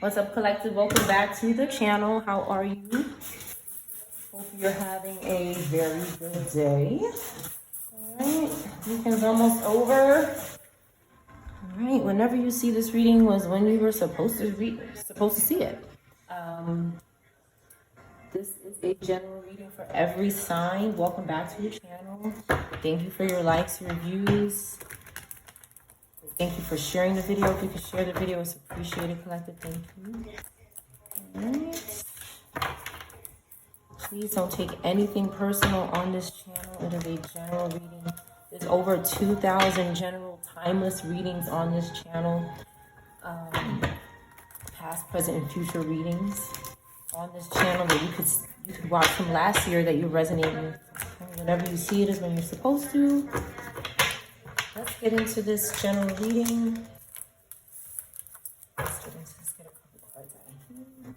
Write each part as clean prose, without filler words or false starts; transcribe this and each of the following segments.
What's up, collective? Welcome back to the channel. How are you? Hope you're having a very good day. Alright, weekend's almost over. Alright, whenever you see this reading was when you were supposed to see it. This is a general reading for every sign. Welcome back to the channel. Thank you for your likes, your views. Thank you for sharing the video. If you could share the video, it's appreciated, collective. Thank you. Alright. Please don't take anything personal on this channel. It is a general reading. There's over 2,000 general timeless readings on this channel. Past, present, and future readings on this channel that you could watch from last year that you resonate with. Whenever you see it is when you're supposed to. Let's get into this general reading. Let's get a couple cards out of here.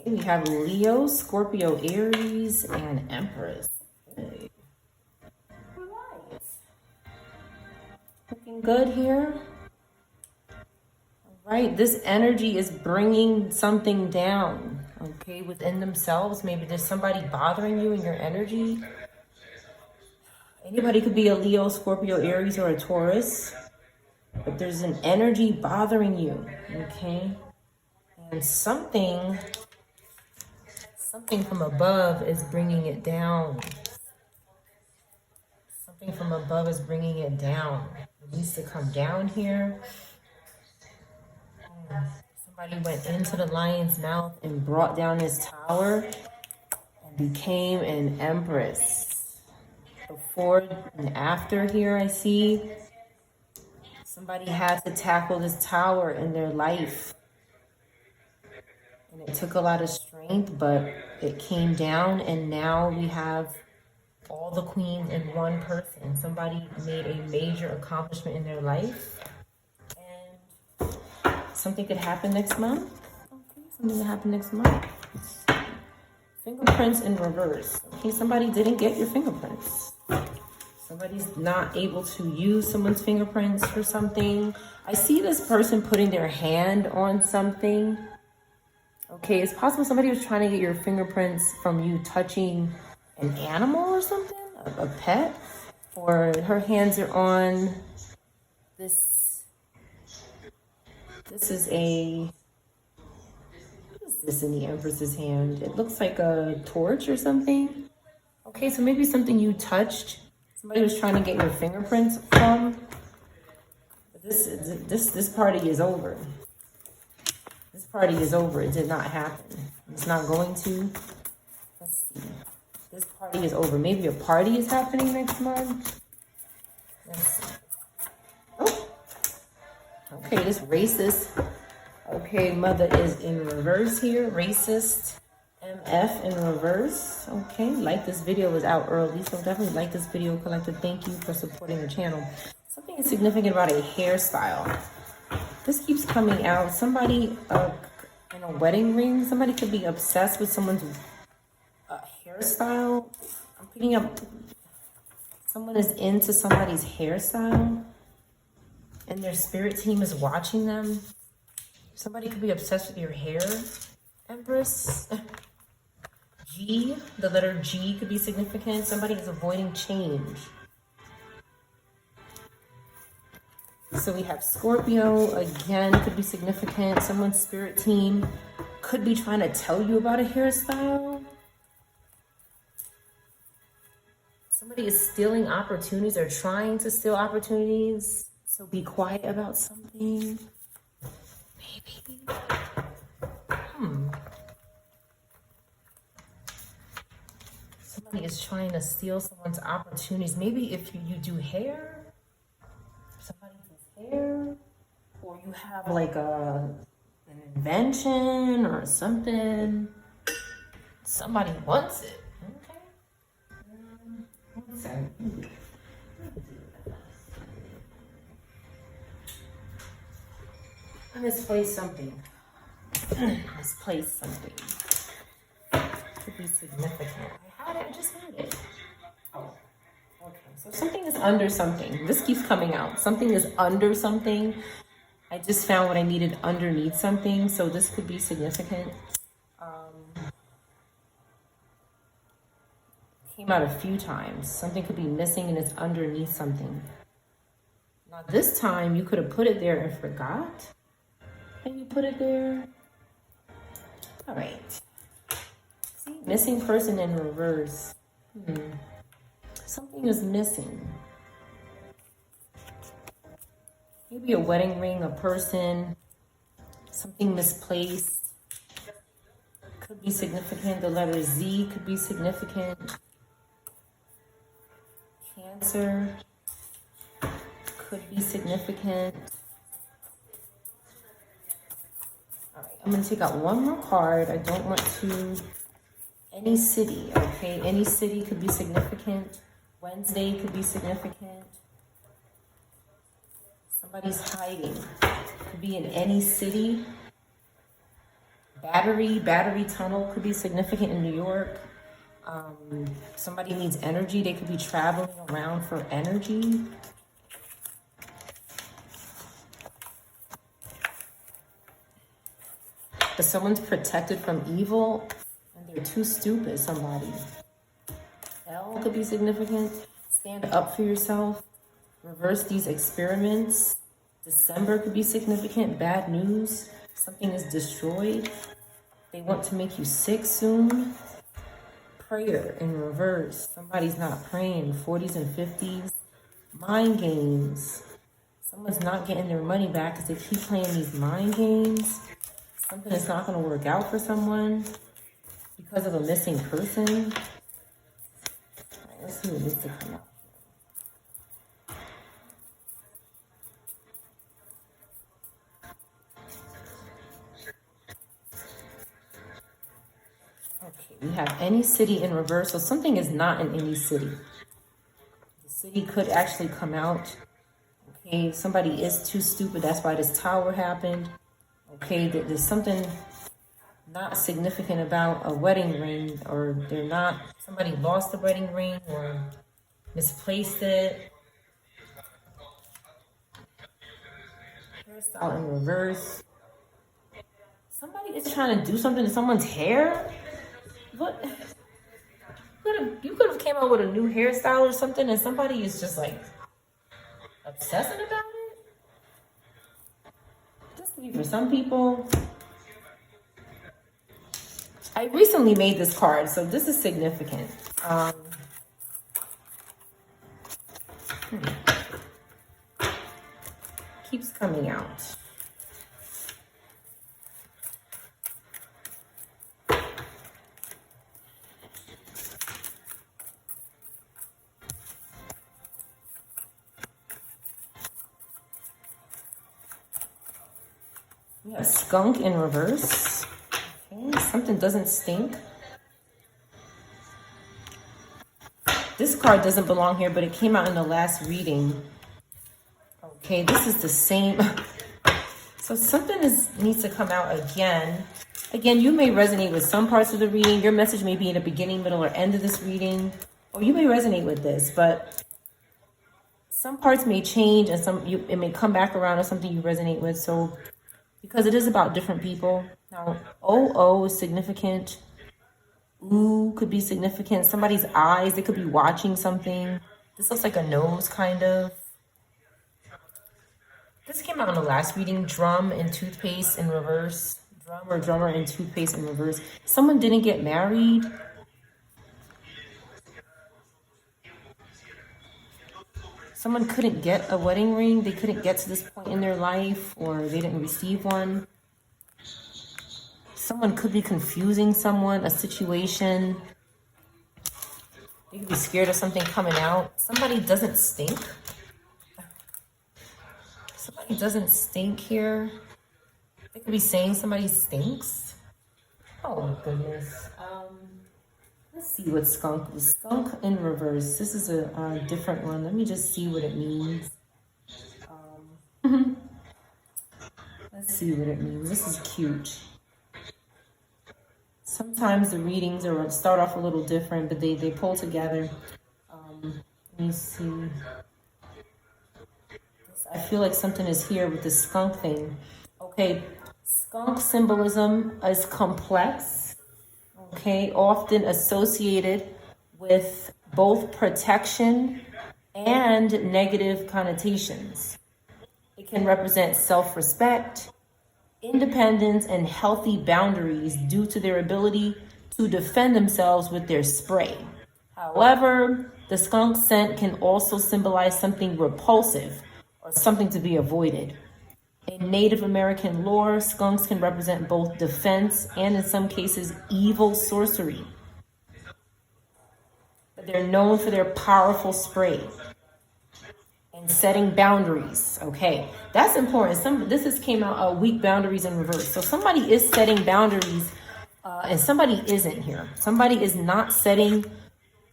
Okay, we have Leo, Scorpio, Aries, and Empress. Okay. All right. Looking good here. All right, this energy is bringing something down. Okay, within themselves. Maybe there's somebody bothering you in your energy. Anybody could be a Leo, Scorpio, Aries, or a Taurus. But there's an energy bothering you. Okay? And something from above is bringing it down. Something from above is bringing it down. It needs to come down here. Somebody went into the lion's mouth and brought down his tower and became an empress. Before and after here, I see somebody had to tackle this tower in their life. And it took a lot of strength, but it came down, and now we have all the queens in one person. Somebody made a major accomplishment in their life. Something could happen next month. Okay, something could happen next month. Fingerprints in reverse. Okay, somebody didn't get your fingerprints. Somebody's not able to use someone's fingerprints for something. I see this person putting their hand on something. Okay, it's possible somebody was trying to get your fingerprints from you touching an animal or something, a pet. Or her hands are on this. This is what is this in the Empress's hand? It looks like a torch or something. Okay, so maybe something you touched. Somebody was trying to get your fingerprints from. But this party is over. This party is over. It did not happen. It's not going to. Let's see. This party is over. Maybe a party is happening next month. Let's see. Okay, this racist. Okay, mother is in reverse here. Racist MF in reverse. Okay, like this video was out early, so definitely like this video, collective. Thank you for supporting the channel. Something is significant about a hairstyle. This keeps coming out. Somebody in a wedding ring. Somebody could be obsessed with someone's hairstyle. I'm picking up. Someone is into somebody's hairstyle. And their spirit team is watching them. Somebody could be obsessed with your hair, Empress. G, the letter G could be significant. Somebody is avoiding change. So we have Scorpio, again, could be significant. Someone's spirit team could be trying to tell you about a hairstyle. Somebody is stealing opportunities or trying to steal opportunities. So be quiet about something. Maybe. Somebody is trying to steal someone's opportunities. Maybe if you do hair, somebody does hair, or you have like an invention or something. Somebody wants it. Okay. One second. Misplace something. Misplace something. Could be significant. I just had it. Oh, okay. Something is under something. This keeps coming out. Something is under something. I just found what I needed underneath something, so this could be significant. Came out a few times. Something could be missing and it's underneath something. Now this time you could have put it there and forgot. And you put it there. All right. See, missing person in reverse. Something is missing. Maybe a wedding ring, a person, something misplaced. Could be significant. The letter Z could be significant. Cancer could be significant. All right, I'm going to take out one more card. I don't want to. Any city, okay? Any city could be significant. Wednesday could be significant. Somebody's hiding. Could be in any city. Battery tunnel could be significant in New York. Somebody needs energy. They could be traveling around for energy. But someone's protected from evil and they're too stupid, somebody. L could be significant. Stand up for yourself. Reverse these experiments. December could be significant. Bad news. Something is destroyed. They want to make you sick soon. Prayer in reverse. Somebody's not praying. 40s and 50s. Mind games. Someone's not getting their money back because they keep playing these mind games. Something is not going to work out for someone because of a missing person. All right, let's see what this to come out. Okay, we have any city in reverse. So something is not in any city. The city could actually come out. Okay, somebody is too stupid. That's why this tower happened. Okay, there's something not significant about a wedding ring, or somebody lost the wedding ring or misplaced it. Hairstyle in reverse. Somebody is trying to do something to someone's hair. What? You could have came out with a new hairstyle or something, and somebody is just like obsessing about it. This could be for some people. I recently made this card, so this is significant. Keeps coming out. We have skunk in reverse. Okay, something doesn't stink. This card doesn't belong here, but it came out in the last reading. Okay, this is the same. So something needs to come out again. Again, you may resonate with some parts of the reading. Your message may be in the beginning, middle, or end of this reading. Or you may resonate with this, but some parts may change and it may come back around as something you resonate with. So because it is about different people. Now, OO is significant. Ooh could be significant. Somebody's eyes, they could be watching something. This looks like a nose, kind of. This came out in the last reading. Drum and toothpaste in reverse. Drummer and toothpaste in reverse. Someone didn't get married. Someone couldn't get a wedding ring. They couldn't get to this point in their life, or they didn't receive one. Someone could be confusing someone, a situation. They could be scared of something coming out. Somebody doesn't stink. Somebody doesn't stink here. They could be saying somebody stinks. Oh, goodness. Let's see what skunk is. Skunk in reverse. This is a different one. Let me just see what it means. Let's see what it means. This is cute. Sometimes the readings start off a little different, but they pull together. Let me see. I feel like something is here with the skunk thing. Okay, skunk symbolism is complex, okay, often associated with both protection and negative connotations. It can represent self-respect, independence, and healthy boundaries due to their ability to defend themselves with their spray. However, the skunk scent can also symbolize something repulsive or something to be avoided. In Native American lore, skunks can represent both defense and, in some cases, evil sorcery. But they're known for their powerful spray and setting boundaries. Okay, that's important. This came out weak boundaries in reverse. So somebody is setting boundaries, and somebody isn't here. Somebody is not setting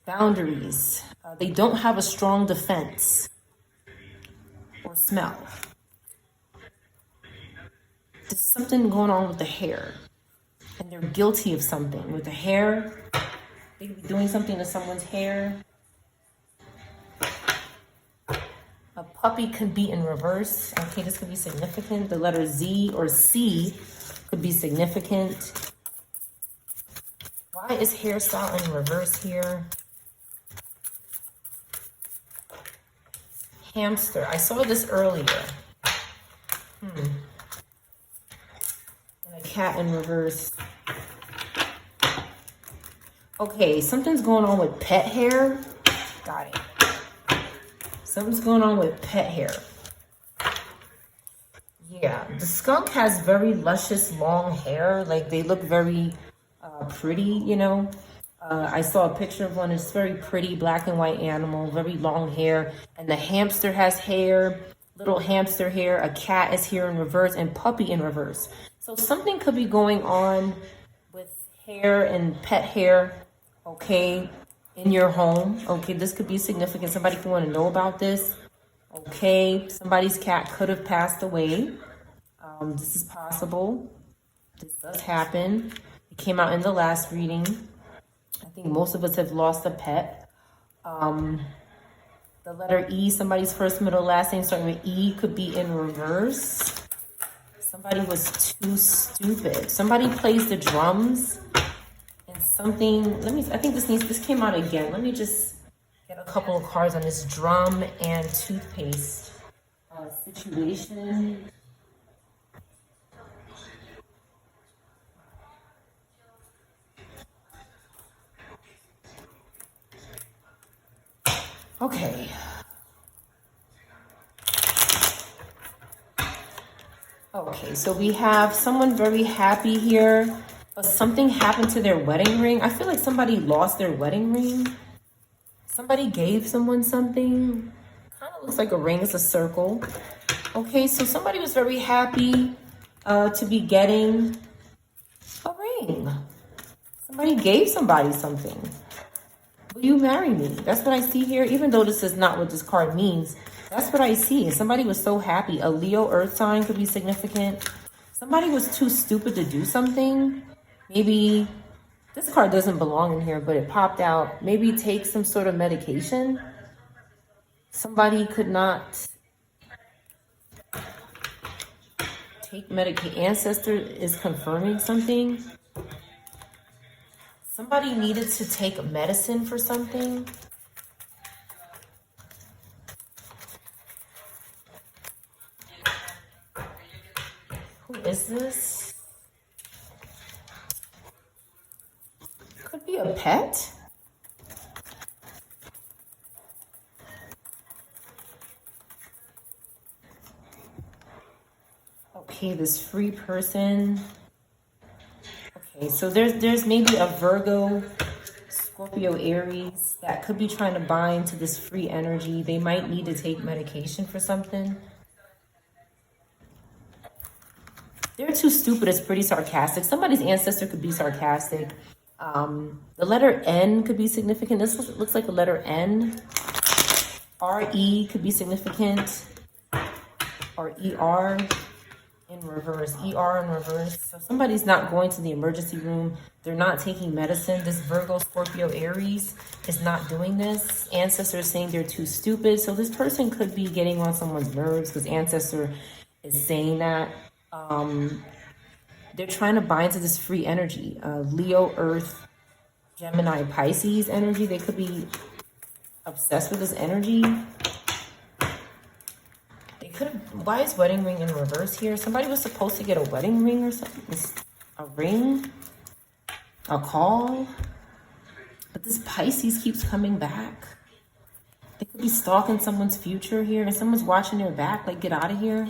boundaries. They don't have a strong defense or smell. There's something going on with the hair, and they're guilty of something with the hair. They could be doing something to someone's hair. A puppy could be in reverse. Okay, this could be significant. The letter Z or C could be significant. Why is hairstyle in reverse here? Hamster. I saw this earlier. And a cat in reverse. Okay, something's going on with pet hair. Got it. Something's going on with pet hair. Yeah, the skunk has very luscious long hair. Like, they look very pretty, you know. I saw a picture of one. It's very pretty, black and white animal, very long hair. And the hamster has hair, little hamster hair. A cat is here in reverse, and puppy in reverse. So something could be going on with hair and pet hair, okay, in your home. Okay, this could be significant. Somebody could want to know about this. Okay, somebody's cat could have passed away. This is possible. This does happen. It came out in the last reading. I think most of us have lost a pet. The letter E, somebody's first, middle, last name starting with E could be in reverse. Somebody was too stupid. Somebody plays the drums and something. I think this came out again. Let me just get a couple of cards on this drum and toothpaste situation. Okay. Okay, so we have someone very happy here. Something happened to their wedding ring. I feel like somebody lost their wedding ring. Somebody gave someone something. Kind of looks like a ring. It's a circle. Okay, so somebody was very happy to be getting a ring. Somebody gave somebody something. Will you marry me? That's what I see here. Even though this is not what this card means, that's what I see. Somebody was so happy. A Leo earth sign could be significant. Somebody was too stupid to do something. Maybe this card doesn't belong in here, but it popped out. Maybe take some sort of medication. Somebody could not take medication. Ancestor is confirming something. Somebody needed to take medicine for something. Who is this? Could be a pet. Okay, this free person. Okay, so there's maybe a Virgo, Scorpio, Aries that could be trying to bind to this free energy. They might need to take medication for something. They're too stupid. It's pretty sarcastic. Somebody's ancestor could be sarcastic. The letter N could be significant. This looks like a letter N. R-E could be significant. Or E-R. in reverse, ER in reverse. So somebody's not going to the emergency room. They're not taking medicine. This Virgo, Scorpio, Aries is not doing this. Ancestor is saying they're too stupid. So this person could be getting on someone's nerves because Ancestor is saying that. They're trying to bind to this free energy. Leo, Earth, Gemini, Pisces energy. They could be obsessed with this energy. They could have. Why is wedding ring in reverse here? Somebody was supposed to get a wedding ring or something. A ring, a call. But this Pisces keeps coming back. They could be stalking someone's future here, and someone's watching their back. Like, get out of here.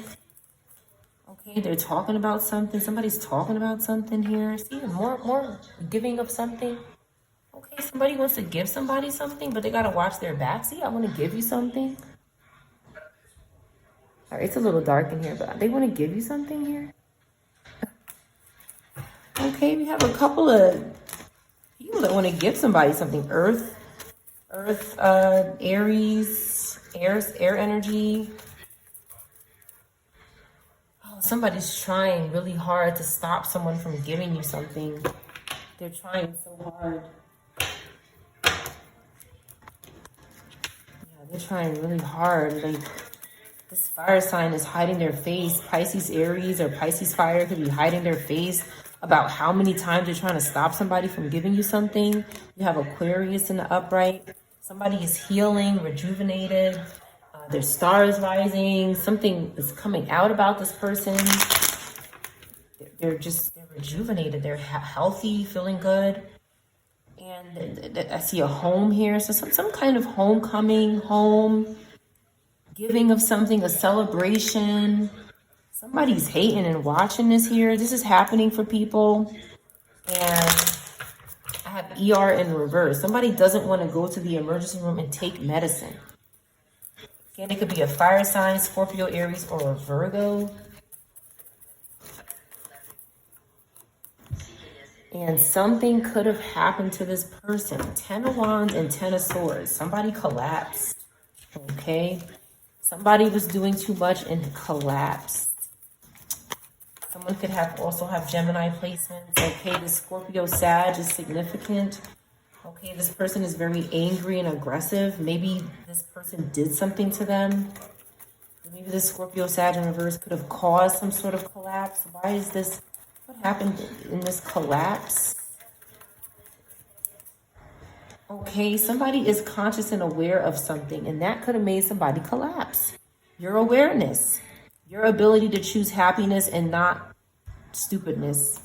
Okay, they're talking about something. Somebody's talking about something here. See, more giving of something. Okay, somebody wants to give somebody something, but they gotta watch their back. See, I want to give you something. All right, it's a little dark in here, but they want to give you something here. Okay, we have a couple of people that want to give somebody something. Earth, Aries, air energy. Somebody's trying really hard to stop someone from giving you something. They're trying so hard. Yeah, they're trying really hard. Like, this fire sign is hiding their face. Pisces, Aries, or Pisces fire could be hiding their face about how many times they're trying to stop somebody from giving you something. You have Aquarius in the upright. Somebody is healing, rejuvenated. Their star is rising. Something is coming out about this person. They're rejuvenated. They're healthy, feeling good. And I see a home here. So some kind of homecoming, home, giving of something, a celebration. Somebody's hating and watching this here. This is happening for people. And I have ER in reverse. Somebody doesn't want to go to the emergency room and take medicine. Again, it could be a fire sign, Scorpio, Aries, or a Virgo. And something could have happened to this person. 10 of Wands and 10 of Swords. Somebody collapsed. Okay? Somebody was doing too much and collapsed. Someone could also have Gemini placements. Okay, the Scorpio Sag is significant. Okay, this person is very angry and aggressive. Maybe this person did something to them. Maybe this Scorpio Sag in reverse could have caused some sort of collapse. Why is this? What happened in this collapse? Okay, somebody is conscious and aware of something, and that could have made somebody collapse. Your awareness, your ability to choose happiness and not stupidness.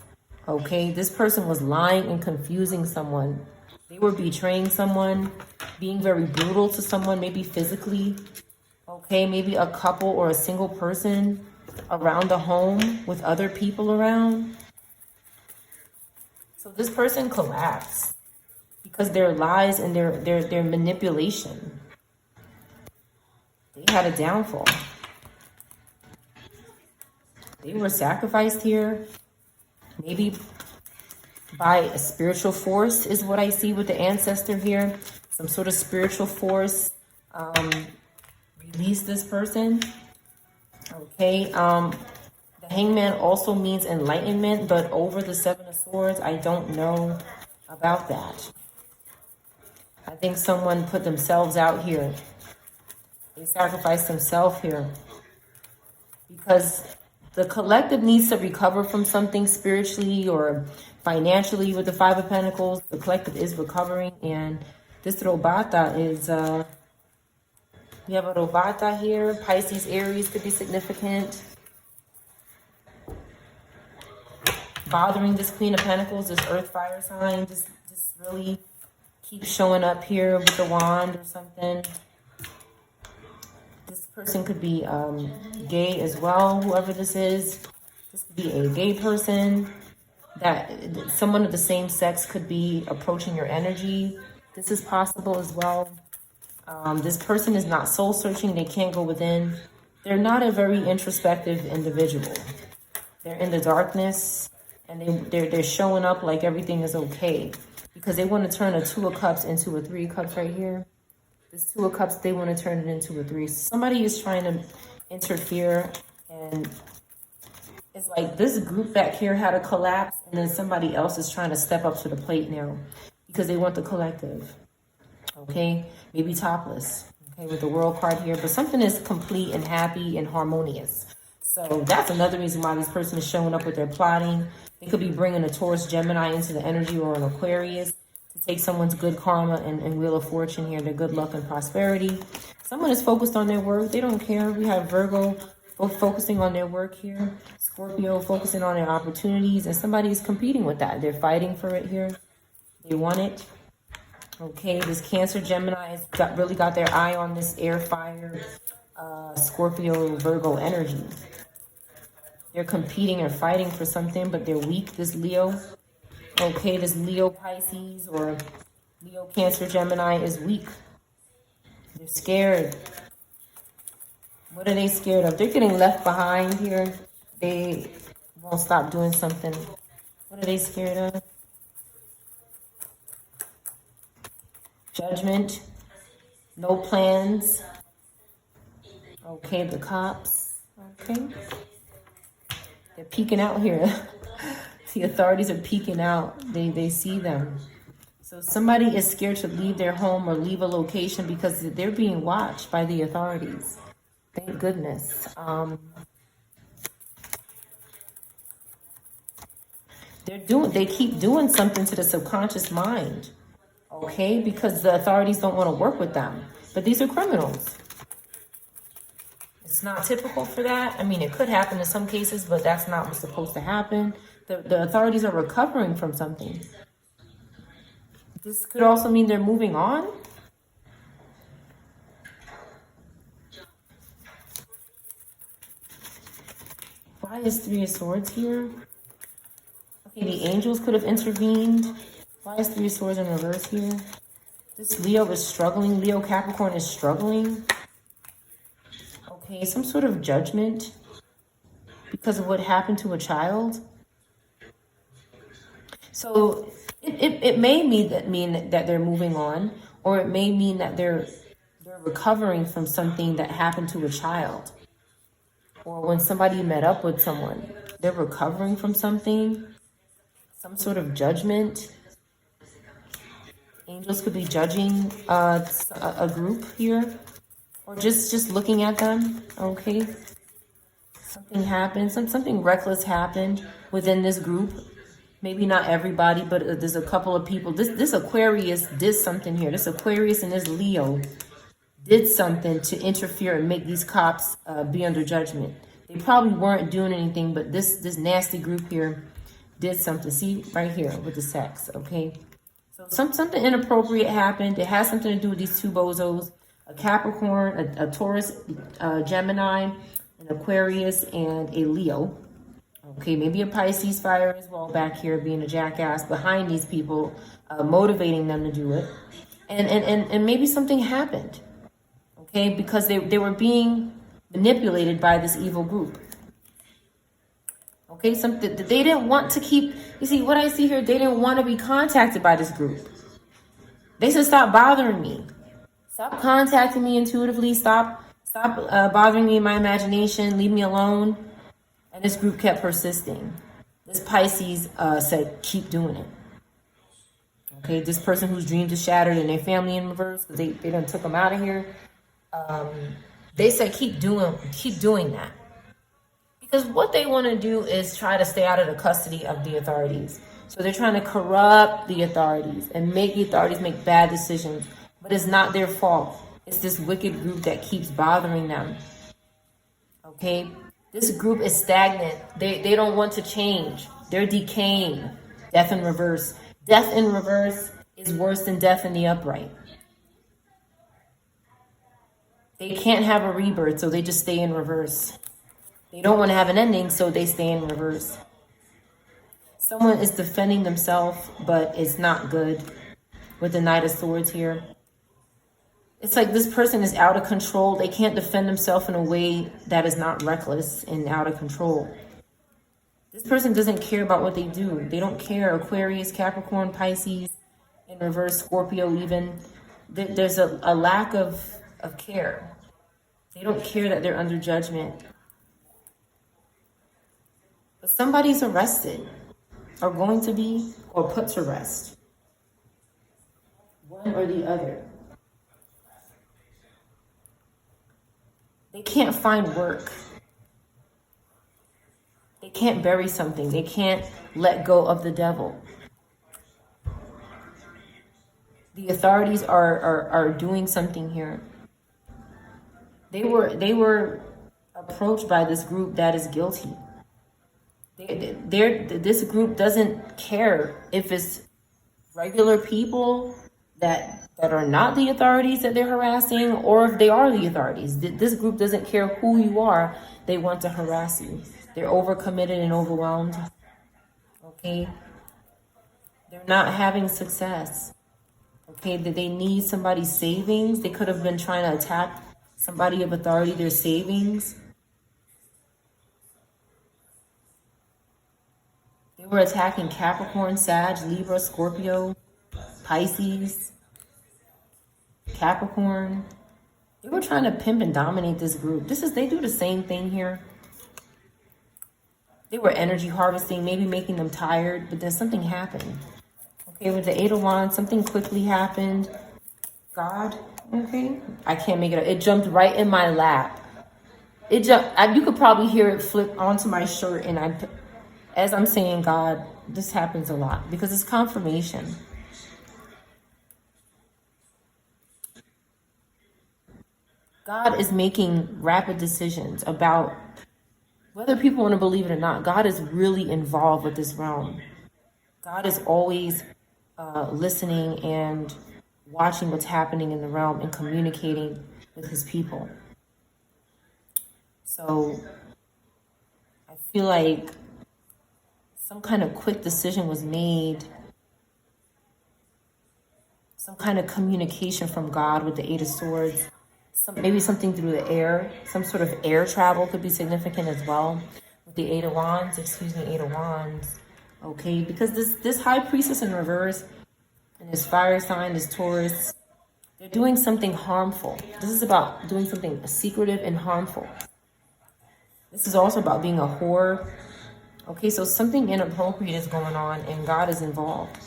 Okay, this person was lying and confusing someone. They were betraying someone, being very brutal to someone, maybe physically. Okay, maybe a couple or a single person around the home with other people around. So this person collapsed because their lies and their manipulation. They had a downfall. They were sacrificed here. Maybe by a spiritual force is what I see with the ancestor here. Some sort of spiritual force released this person. Okay. The Hangman also means enlightenment, but over the Seven of Swords, I don't know about that. I think someone put themselves out here. They sacrificed themselves here. Because the collective needs to recover from something spiritually or financially with the Five of Pentacles. The collective is recovering, and this Robata is, we have a Robata here. Pisces, Aries could be significant. Bothering this Queen of Pentacles, this Earth fire sign, just really keeps showing up here with the wand or something. This person could be gay as well, whoever this is. This could be a gay person. That someone of the same sex could be approaching your energy. This is possible as well. This person is not soul searching. They can't go within. They're not a very introspective individual. They're in the darkness, and they're showing up like everything is okay because they want to turn a Two of Cups into a Three of Cups right here. This Two of Cups, they want to turn it into a Three. Somebody is trying to interfere and It's like this group back here had a collapse, and then somebody else is trying to step up to the plate now because they want the collective. Okay, maybe topless. Okay, with the world card here, but something is complete and happy and harmonious. So that's another reason why this person is showing up with their plotting. They could be bringing a Taurus, Gemini into the energy, or an Aquarius to take someone's good karma and Wheel of Fortune here, their good luck and prosperity. Someone is focused on their work. They don't care. We have Virgo both focusing on their work here. Scorpio focusing on their opportunities, and somebody is competing with that. They're fighting for it here. They want it. Okay, this Cancer, Gemini has really got their eye on this air, fire, Scorpio, Virgo energy. They're competing or fighting for something, but they're weak, this Leo. Okay, this Leo, Pisces, or Leo, Cancer, Gemini is weak. They're scared. What are they scared of? They're getting left behind here. They won't stop doing something. What are they scared of? Judgment. No plans. Okay, the cops. Okay. They're peeking out here. The authorities are peeking out. They see them. So somebody is scared to leave their home or leave a location because they're being watched by the authorities. Thank goodness. They keep doing something to the subconscious mind. Okay, because the authorities don't want to work with them. But these are criminals. It's not typical for that. I mean, it could happen in some cases, but that's not what's supposed to happen. The authorities are recovering from something. This could also mean they're moving on. Why is Three of Swords here? Okay, the angels could have intervened. Why is Three of Swords in reverse here? This Leo is struggling. Leo Capricorn is struggling. Okay, some sort of judgment because of what happened to a child. So it may mean that they're moving on, or it may mean that they're recovering from something that happened to a child. Or when somebody met up with someone, they're recovering from something, some sort of judgment. Angels could be judging a group here, or just looking at them. Okay, something happened, something reckless happened within this group. Maybe not everybody, but there's a couple of people. This Aquarius did something here. This Aquarius and this Leo did something to interfere and make these cops be under judgment. They probably weren't doing anything, but this nasty group here did something. See, right here with the sex, okay? So something inappropriate happened. It has something to do with these two bozos, a Capricorn, a Taurus, Gemini, an Aquarius, and a Leo. Okay, maybe a Pisces fire as well back here, being a jackass behind these people, motivating them to do it. And maybe something happened, okay, because they were being manipulated by this evil group. Okay, something that they didn't want to keep. You see, what I see here, they didn't want to be contacted by this group. They said, stop bothering me. Stop contacting me intuitively. Stop bothering me in my imagination. Leave me alone. And this group kept persisting. This Pisces said, keep doing it. Okay, this person whose dreams are shattered and their family in reverse, because they done took them out of here. They said, keep doing that. Because what they want to do is try to stay out of the custody of the authorities. So they're trying to corrupt the authorities and make the authorities make bad decisions. But it's not their fault. It's this wicked group that keeps bothering them. Okay? This group is stagnant. They don't want to change. They're decaying. Death in reverse. Death in reverse is worse than death in the upright. They can't have a rebirth, so they just stay in reverse. They don't want to have an ending, so they stay in reverse. Someone is defending themselves, but it's not good with the Knight of Swords here. It's like this person is out of control. They can't defend themselves in a way that is not reckless and out of control. This person doesn't care about what they do. They don't care. Aquarius, Capricorn, Pisces, in reverse, Scorpio even. There's a lack of care. They don't care that they're under judgment. But somebody's arrested, or going to be, or put to rest. One or the other. They can't find work. They can't bury something. They can't let go of the devil. The authorities are doing something here. They were approached by this group that is guilty. This group doesn't care if it's regular people that are not the authorities that they're harassing, or if they are the authorities. This group doesn't care who you are. They want to harass you. They're overcommitted and overwhelmed. Okay? They're not having success. Okay? They need somebody's savings. They could have been trying to attack somebody of authority, their savings. They were attacking Capricorn, Sag, Libra, Scorpio, Pisces, Capricorn. They were trying to pimp and dominate this group. They do the same thing here. They were energy harvesting, maybe making them tired, but then something happened. Okay, with the Eight of Wands, something quickly happened. God, okay, I can't make it up. It jumped right in my lap. It jumped. You could probably hear it flip onto my shirt, and as I'm saying God, this happens a lot because it's confirmation. God is making rapid decisions about whether people want to believe it or not. God is really involved with this realm. God is always listening and watching what's happening in the realm and communicating with his people. So I feel like some kind of quick decision was made, some kind of communication from God with the Eight of Swords, maybe something through the air, some sort of air travel could be significant as well with the Eight of Wands, Eight of Wands. Okay, because this High Priestess in reverse and this fire sign, this Taurus, they're doing something harmful. This is about doing something secretive and harmful. This is also about being a whore. Okay, so something inappropriate is going on and God is involved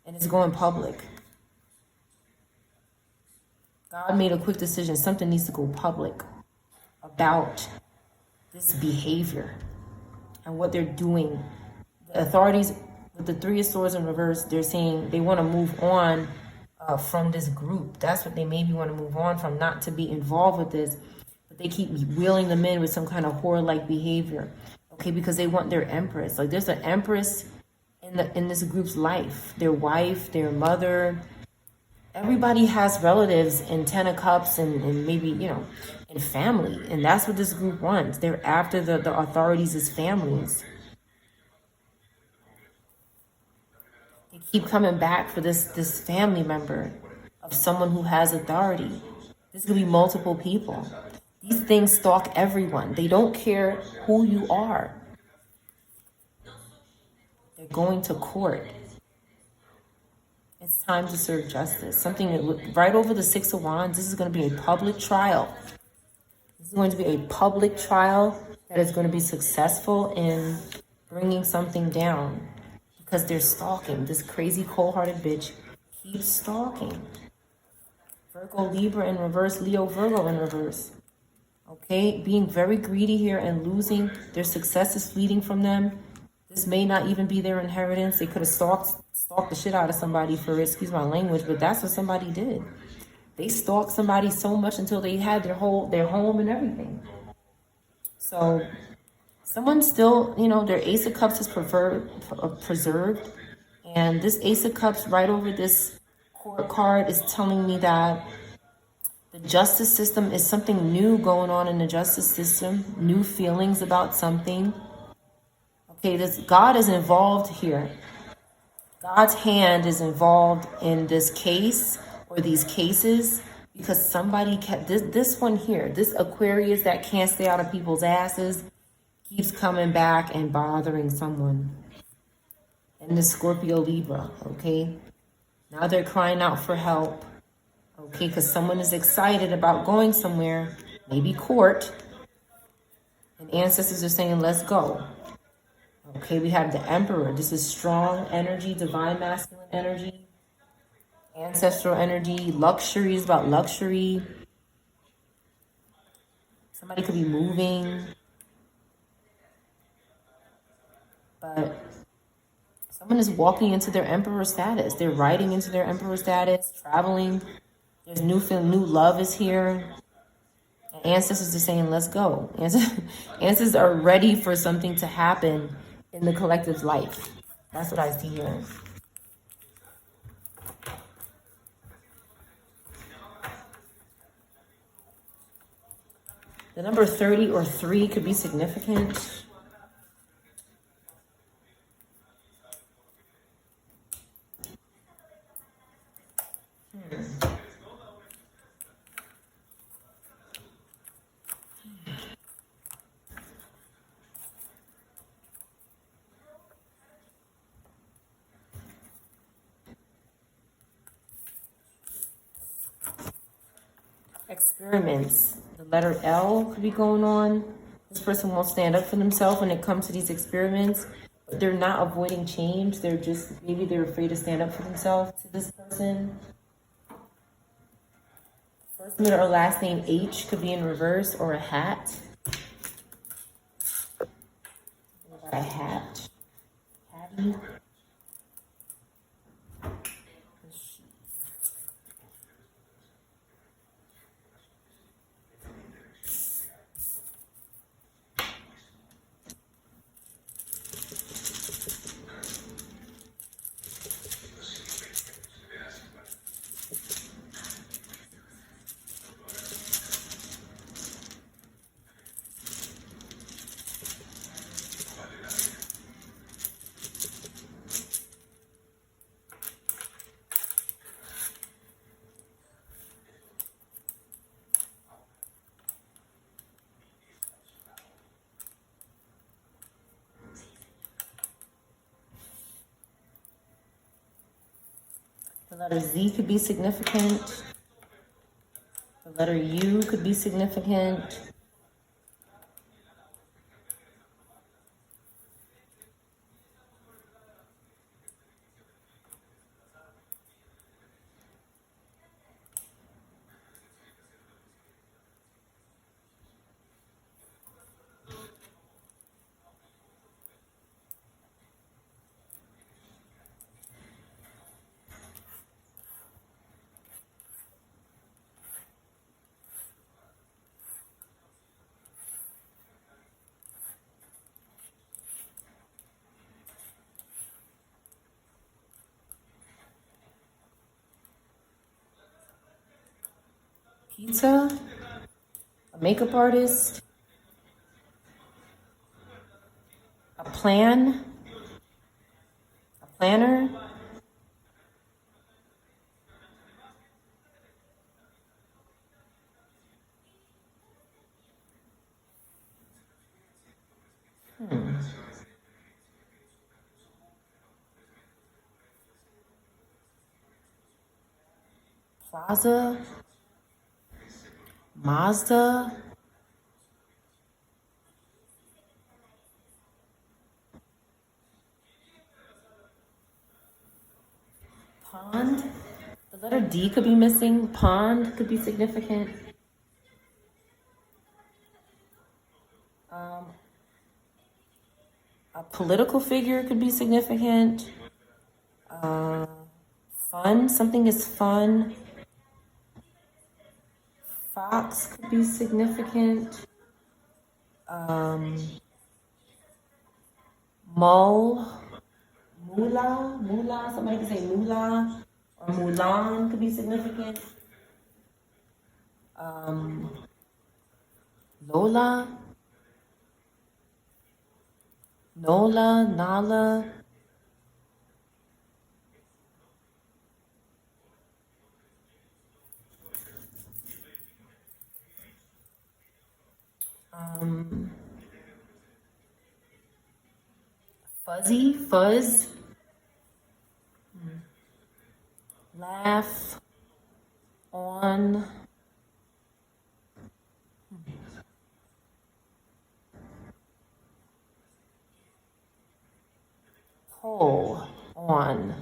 and it's going public. God made a quick decision. Something needs to go public about this behavior and what they're doing. The authorities, with the Three of Swords in reverse, they're saying they want to move on from this group. That's what they maybe want to move on from, not to be involved with this. But they keep wheeling them in with some kind of whore-like behavior. Okay, because they want their empress. Like there's an empress in this group's life. Their wife, their mother. Everybody has relatives in Ten of Cups and maybe, in family. And that's what this group wants. They're after the authorities as families. They keep coming back for this family member of someone who has authority. This could be multiple people. These things stalk everyone. They don't care who you are. They're going to court. It's time to serve justice. Something right over the Six of Wands. This is going to be a public trial. This is going to be a public trial that is going to be successful in bringing something down because they're stalking. This crazy cold-hearted bitch keeps stalking. Virgo, Libra in reverse, Leo, Virgo in reverse. Okay, being very greedy here and losing. Their success is fleeting from them. This may not even be their inheritance. They could have stalked the shit out of somebody for, excuse my language, but that's what somebody did. They stalked somebody so much until they had their home and everything. So someone still, their Ace of Cups is preserved. And this Ace of Cups right over this court card is telling me that the justice system is something new going on in the justice system. New feelings about something. Okay, God is involved here. God's hand is involved in this case or these cases because somebody kept this one here, this Aquarius that can't stay out of people's asses, keeps coming back and bothering someone. And this Scorpio, Libra, okay? Now they're crying out for help, okay? Because someone is excited about going somewhere, maybe court, and ancestors are saying, let's go. Okay, we have the Emperor. This is strong energy, divine masculine energy, ancestral energy. Luxury is about luxury. Somebody could be moving, but someone is walking into their Emperor status. They're riding into their Emperor status, traveling. There's new love is here. And ancestors are saying, let's go. Ancestors are ready for something to happen in the collective life. That's what I see here. The number 30 or 3 could be significant. Experiments. The letter L could be going on. This person won't stand up for themselves when it comes to these experiments. But they're not avoiding change. They're just, maybe they're afraid to stand up for themselves to this person. First, middle, or last name H could be in reverse, or a hat. What about a hat? Hattie. The letter Z could be significant. The letter U could be significant. Pizza, a makeup artist, a planner. Plaza, Mazda, pond. The letter D could be missing. Pond could be significant. A political figure could be significant. Fun, something is fun. Fox could be significant. Moolah, somebody could say moolah, or Mulan could be significant. Lola, Nola, Nala. Fuzzy, fuzz. Laugh, on. pull on.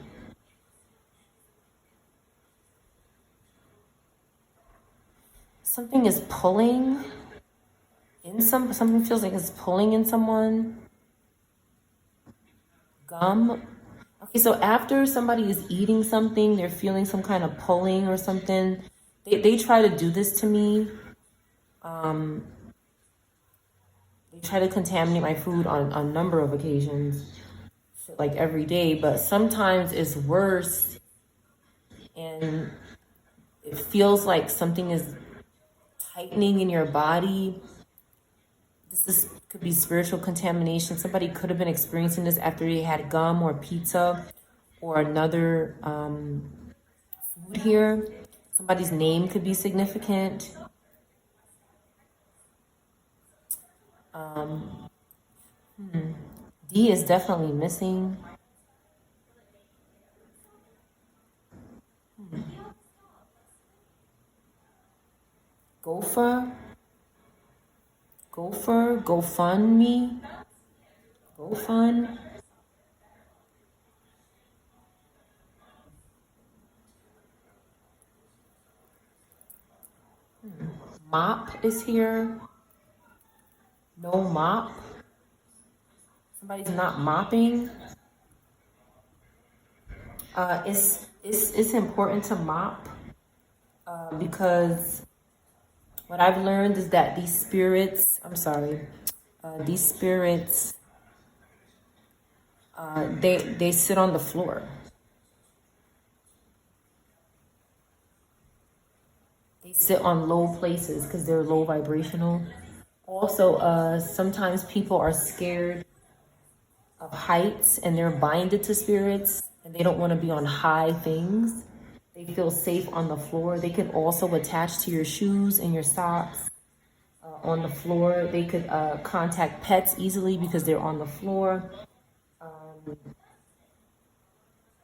Something is pulling in something feels like it's pulling in someone. Gum. Okay, so after somebody is eating something, they're feeling some kind of pulling or something. They try to do this to me. They try to contaminate my food on a number of occasions, like every day, but sometimes it's worse and it feels like something is tightening in your body. Could be spiritual contamination. Somebody could have been experiencing this after they had gum or pizza or another food here. Somebody's name could be significant. D is definitely missing. Gopher, GoFundMe, GoFund. Mop is here. No mop. Somebody's not mopping. It's important to mop because what I've learned is that these spirits, they sit on the floor. They sit on low places because they're low vibrational. Also, sometimes people are scared of heights and they're binded to spirits and they don't want to be on high things. They feel safe on the floor. They can also attach to your shoes and your socks on the floor. They could contact pets easily because they're on the floor.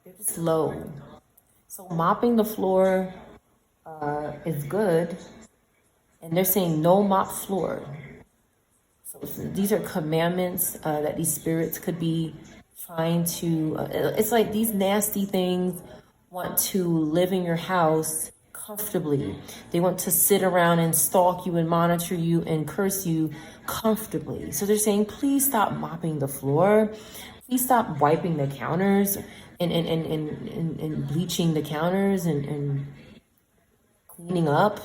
They're just low. So mopping the floor is good. And they're saying no mop floor. So these are commandments that these spirits could be trying to, it's like these nasty things want to live in your house comfortably. They want to sit around and stalk you and monitor you and curse you comfortably. So they're saying, please stop mopping the floor. Please stop wiping the counters and bleaching the counters and cleaning up.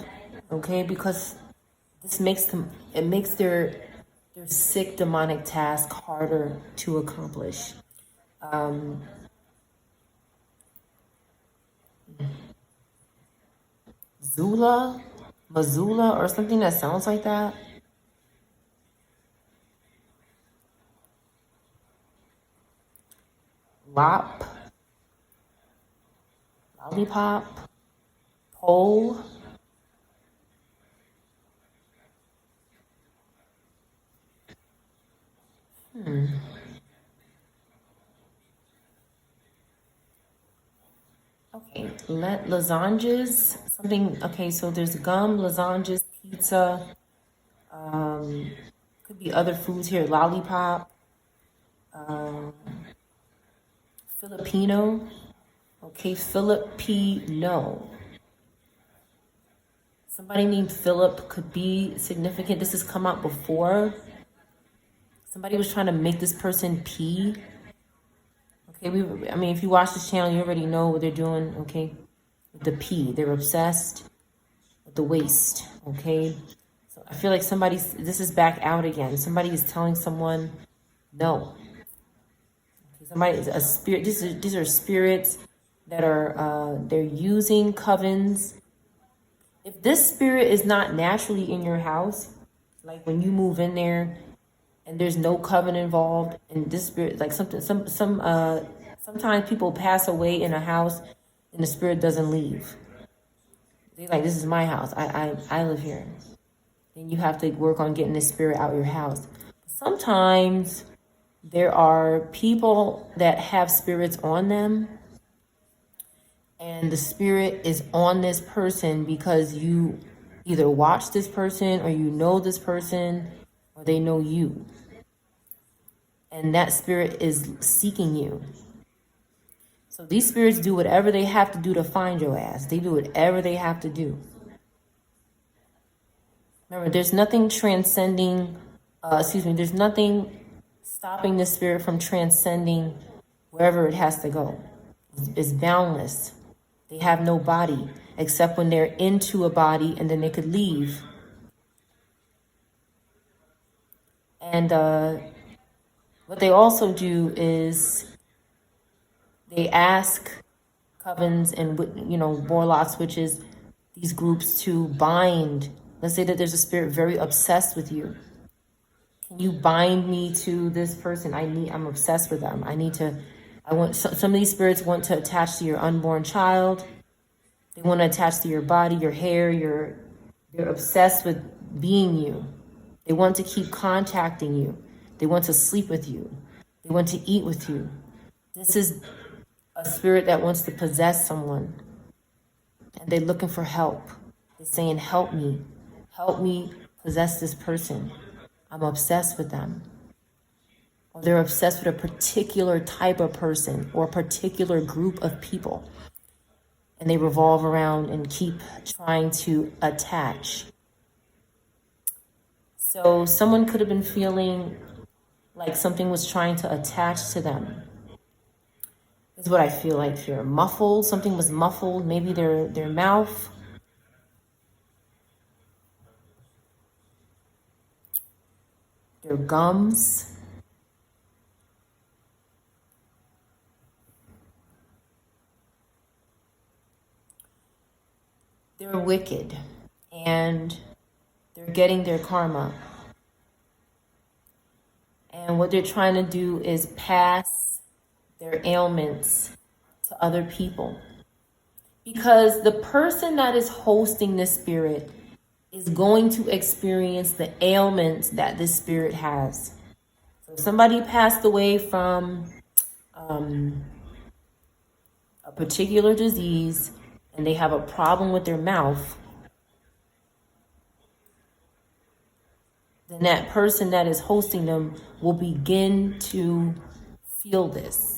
Okay, because this makes their sick demonic task harder to accomplish. Mazula, or something that sounds like that. Lollipop, pole. Okay, lozenges, something, okay, so there's gum, lozenges, pizza, could be other foods here, lollipop, Filipino, okay, Filipino. Somebody named Philip could be significant. This has come out before. Somebody was trying to make this person pee. Okay, if you watch this channel, you already know what they're doing, okay? With the pee, they're obsessed with the waste, okay? So I feel like this is back out again. Somebody is telling someone no. Okay, a spirit, these are spirits that are, they're using covens. If this spirit is not naturally in your house, like when you move in there, and there's no coven involved, and this spirit, like sometimes people pass away in a house and the spirit doesn't leave. They're like, this is my house. I live here. Then you have to work on getting this spirit out of your house. Sometimes there are people that have spirits on them, and the spirit is on this person because you either watch this person or you know this person or they know you. And that spirit is seeking you. So these spirits do whatever they have to do to find your ass. They do whatever they have to do. Remember, there's nothing transcending, there's nothing stopping the spirit from transcending wherever it has to go. It's boundless. They have no body, except when they're into a body and then they could leave. And what they also do is they ask covens and, warlocks, witches, these groups to bind. Let's say that there's a spirit very obsessed with you. Can you bind me to this person? I'm obsessed with them. Some of these spirits want to attach to your unborn child. They want to attach to your body, your hair, they're obsessed with being you. They want to keep contacting you. They want to sleep with you. They want to eat with you. This is a spirit that wants to possess someone. And they're looking for help. They're saying, help me possess this person. I'm obsessed with them. Or they're obsessed with a particular type of person or a particular group of people. And they revolve around and keep trying to attach. So someone could have been feeling like something was trying to attach to them. Is what I feel like here. Muffled, something was muffled, maybe their mouth. Their gums. They're wicked and they're getting their karma. And what they're trying to do is pass their ailments to other people. Because the person that is hosting this spirit is going to experience the ailments that this spirit has. So if somebody passed away from a particular disease and they have a problem with their mouth, then that person that is hosting them will begin to feel this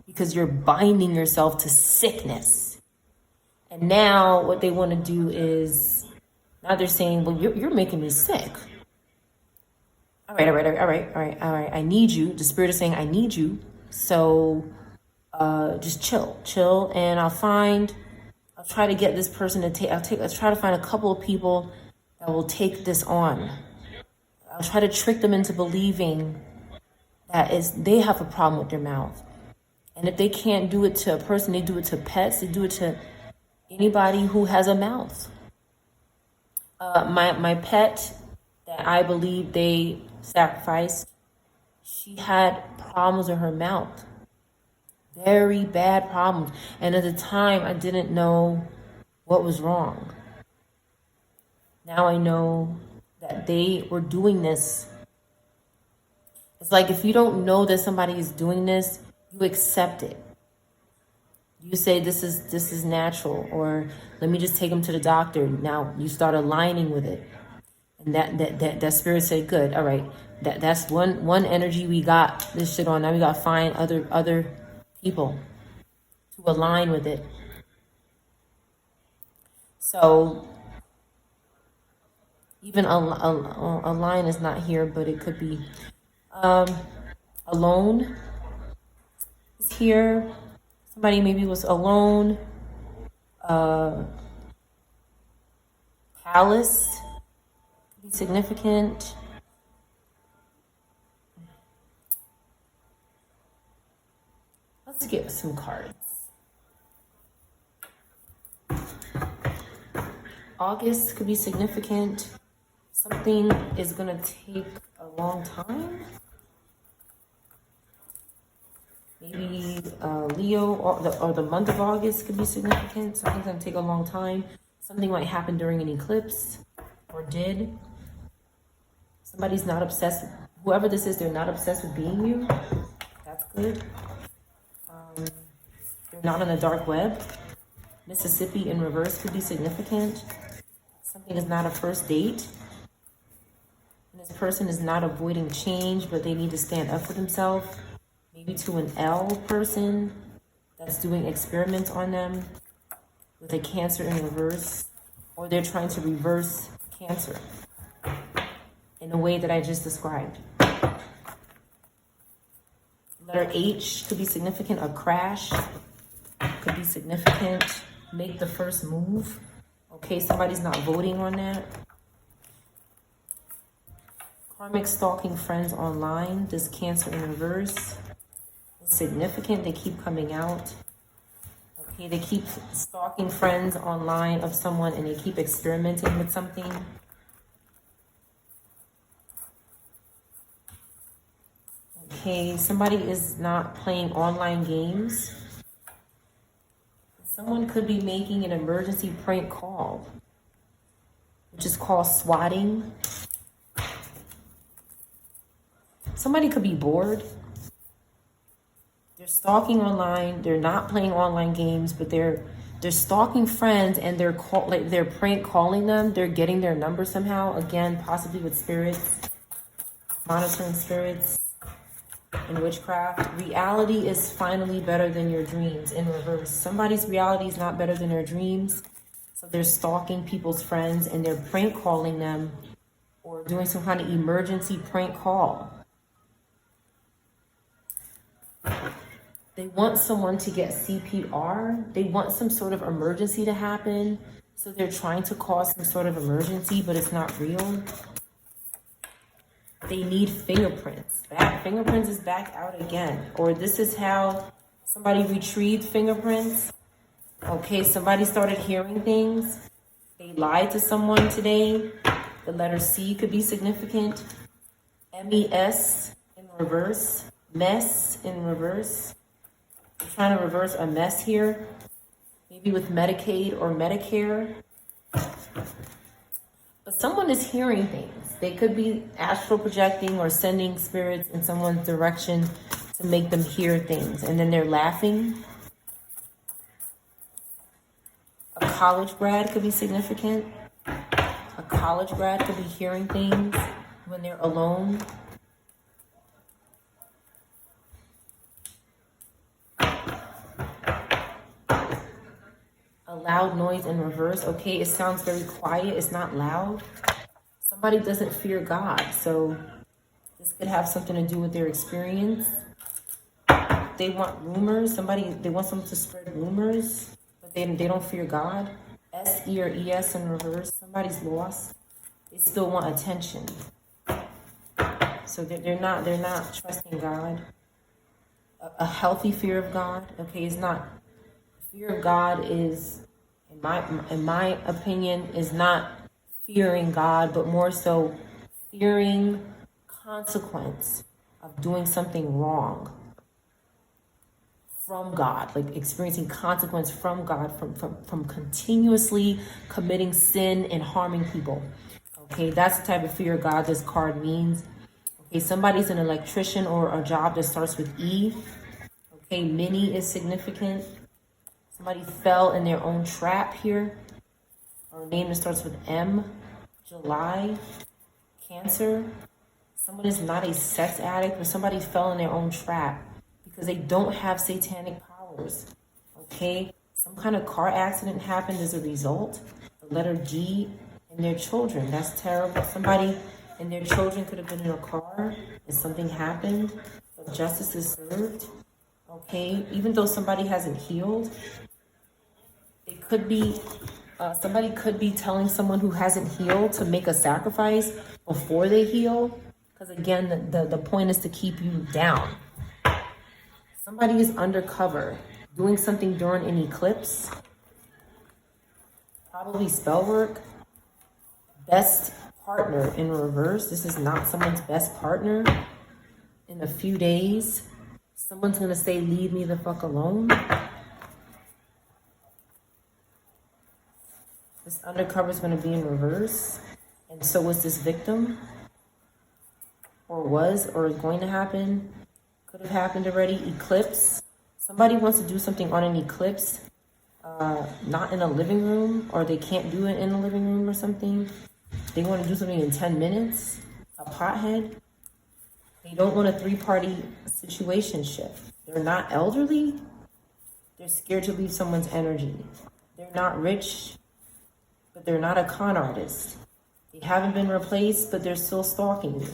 because you're binding yourself to sickness. And now what they want to do is, now they're saying, well, you're making me sick. All right. I need you. The spirit is saying, I need you. So just chill. And I'll try to get this person to I'll try to find a couple of people that will take this on. I'll try to trick them into believing that they have a problem with their mouth. And if they can't do it to a person, they do it to pets, they do it to anybody who has a mouth. My pet that I believe they sacrificed, she had problems with her mouth. Very bad problems. And at the time, I didn't know what was wrong. Now I know that they were doing this. It's like if you don't know that somebody is doing this, you accept it. You say this is natural, or let me just take them to the doctor. Now you start aligning with it. And that spirit said, good, all right. That's one energy we got this shit on. Now we gotta find other people to align with it. So even a line is not here, but it could be alone is here. Somebody maybe was alone. Palace could be significant. Let's get some cards. August could be significant. Something is going to take a long time. Maybe Leo or the month of August could be significant. Something's going to take a long time. Something might happen during an eclipse or did. Somebody's not obsessed. Whoever this is, they're not obsessed with being you. That's good. They're not on the dark web. Mississippi in reverse could be significant. Something is not a first date. And this person is not avoiding change, but they need to stand up for themselves. Maybe to an L person that's doing experiments on them with a Cancer in reverse, or they're trying to reverse Cancer in a way that I just described. Letter H could be significant. A crash could be significant. Make the first move. Okay, somebody's not voting on that. Karmic stalking friends online. This Cancer in reverse is significant. They keep coming out. Okay, they keep stalking friends online of someone and they keep experimenting with something. Okay, somebody is not playing online games. Someone could be making an emergency prank call, which is called swatting. Somebody could be bored. They're stalking online. They're not playing online games, but they're stalking friends and they're prank calling them. They're getting their number somehow. Again, possibly with spirits, monitoring spirits. In witchcraft, reality is finally better than your dreams in reverse. Somebody's reality is not better than their dreams. So they're stalking people's friends and they're prank calling them or doing some kind of emergency prank call. They want someone to get CPR. They want some sort of emergency to happen. So they're trying to cause some sort of emergency, but it's not real. They need fingerprints. Fingerprints is back out again. Or this is how somebody retrieved fingerprints. Okay, somebody started hearing things. They lied to someone today. The letter C could be significant. MES in reverse. Mess in reverse. I'm trying to reverse a mess here. Maybe with Medicaid or Medicare. But someone is hearing things. They could be astral projecting or sending spirits in someone's direction to make them hear things. And then they're laughing. A college grad could be significant. A college grad could be hearing things when they're alone. A loud noise in reverse. Okay, it sounds very quiet. It's not loud. Somebody doesn't fear God, so this could have something to do with their experience. They want rumors. They want someone to spread rumors, but they don't fear God. SE or ES in reverse. Somebody's lost. They still want attention. So they're not trusting God. A healthy fear of God. Okay, it's not. Fear of God is, in my opinion, is not fearing God, but more so fearing consequence of doing something wrong from God, like experiencing consequence from God, from continuously committing sin and harming people. Okay, that's the type of fear of God this card means. Okay, somebody's an electrician or a job that starts with E. Okay, mini is significant. Somebody fell in their own trap here. Or a name that starts with M. July. Cancer. Someone is not a sex addict, but somebody fell in their own trap because they don't have satanic powers. Okay? Some kind of car accident happened as a result. The letter G and their children. That's terrible. Somebody and their children could have been in a car and something happened, but justice is served. Okay? Even though somebody hasn't healed, it could be somebody could be telling someone who hasn't healed to make a sacrifice before they heal. Because again, the point is to keep you down. Somebody is undercover doing something during an eclipse. Probably spell work. Best partner in reverse. This is not someone's best partner. In a few days, someone's going to say, leave me the fuck alone. This undercover is going to be in reverse. And so is this victim. Or was, or is going to happen. Could have happened already. Eclipse. Somebody wants to do something on an eclipse. Not in a living room. Or they can't do it in a living room or something. They want to do something in 10 minutes. A pothead. They don't want a 3-party situationship. They're not elderly. They're scared to leave someone's energy. They're not rich, but they're not a con artist. They haven't been replaced, but they're still stalking you.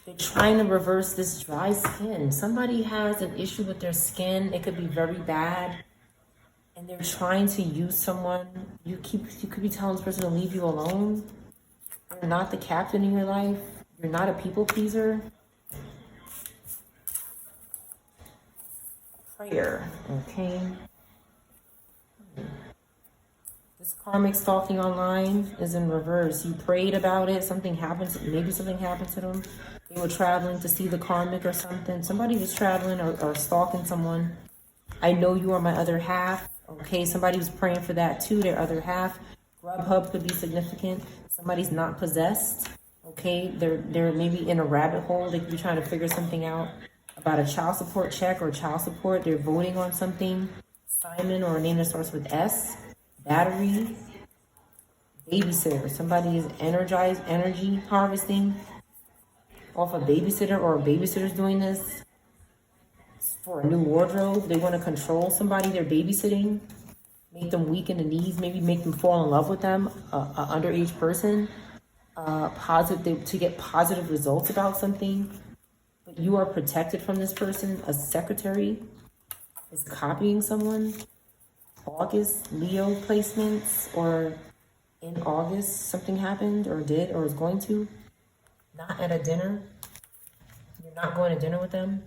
They're trying to reverse this dry skin. Somebody has an issue with their skin. It could be very bad. And they're trying to use someone. You could be telling this person to leave you alone. You're not the captain in your life. You're not a people pleaser. Prayer, okay? This karmic stalking online is in reverse. You prayed about it, something happened, maybe something happened to them. They were traveling to see the karmic or something. Somebody was traveling or stalking someone. I know you are my other half. Okay, somebody was praying for that too, their other half. Grubhub could be significant. Somebody's not possessed. Okay, they're maybe in a rabbit hole. They could be trying to figure something out about a child support check or child support. They're voting on something. Simon, or a name that starts with S. Battery. Babysitter. Somebody is energy harvesting off a babysitter, or a babysitter's doing this for a new wardrobe. They want to control somebody they're babysitting, make them weak in the knees, maybe make them fall in love with them, an underage person, to get positive results about something. But you are protected from this person. A secretary is copying someone. August, Leo placements, or in August, something happened or did or is going to. Not at a dinner. You're not going to dinner with them.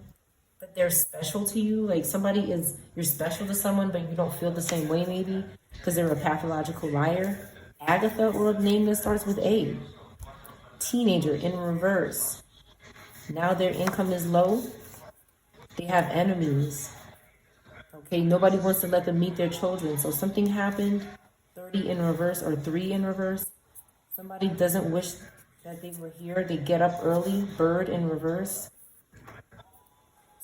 But they're special to you. Like you're special to someone, but you don't feel the same way maybe because they're a pathological liar. Agatha, or a name that starts with A. Teenager in reverse. Now their income is low. They have enemies. Okay, nobody wants to let them meet their children. So something happened. 30 in reverse or 3 in reverse. Somebody doesn't wish that they were here. They get up early. Bird in reverse.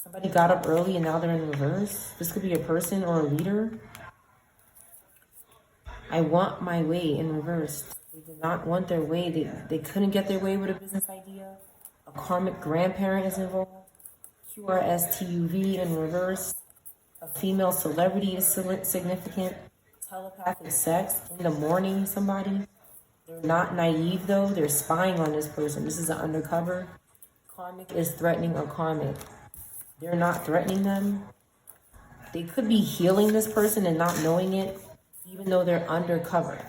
Somebody got up early and now they're in reverse. This could be a person or a leader. I want my way in reverse. They did not want their way. They couldn't get their way with a business idea. A karmic grandparent is involved. QRSTUV in reverse. A female celebrity is significant. Telepathic sex in the morning, somebody. They're not naive though. They're spying on this person. This is an undercover. Karmic is threatening a karmic. They're not threatening them. They could be healing this person and not knowing it, even though they're undercover.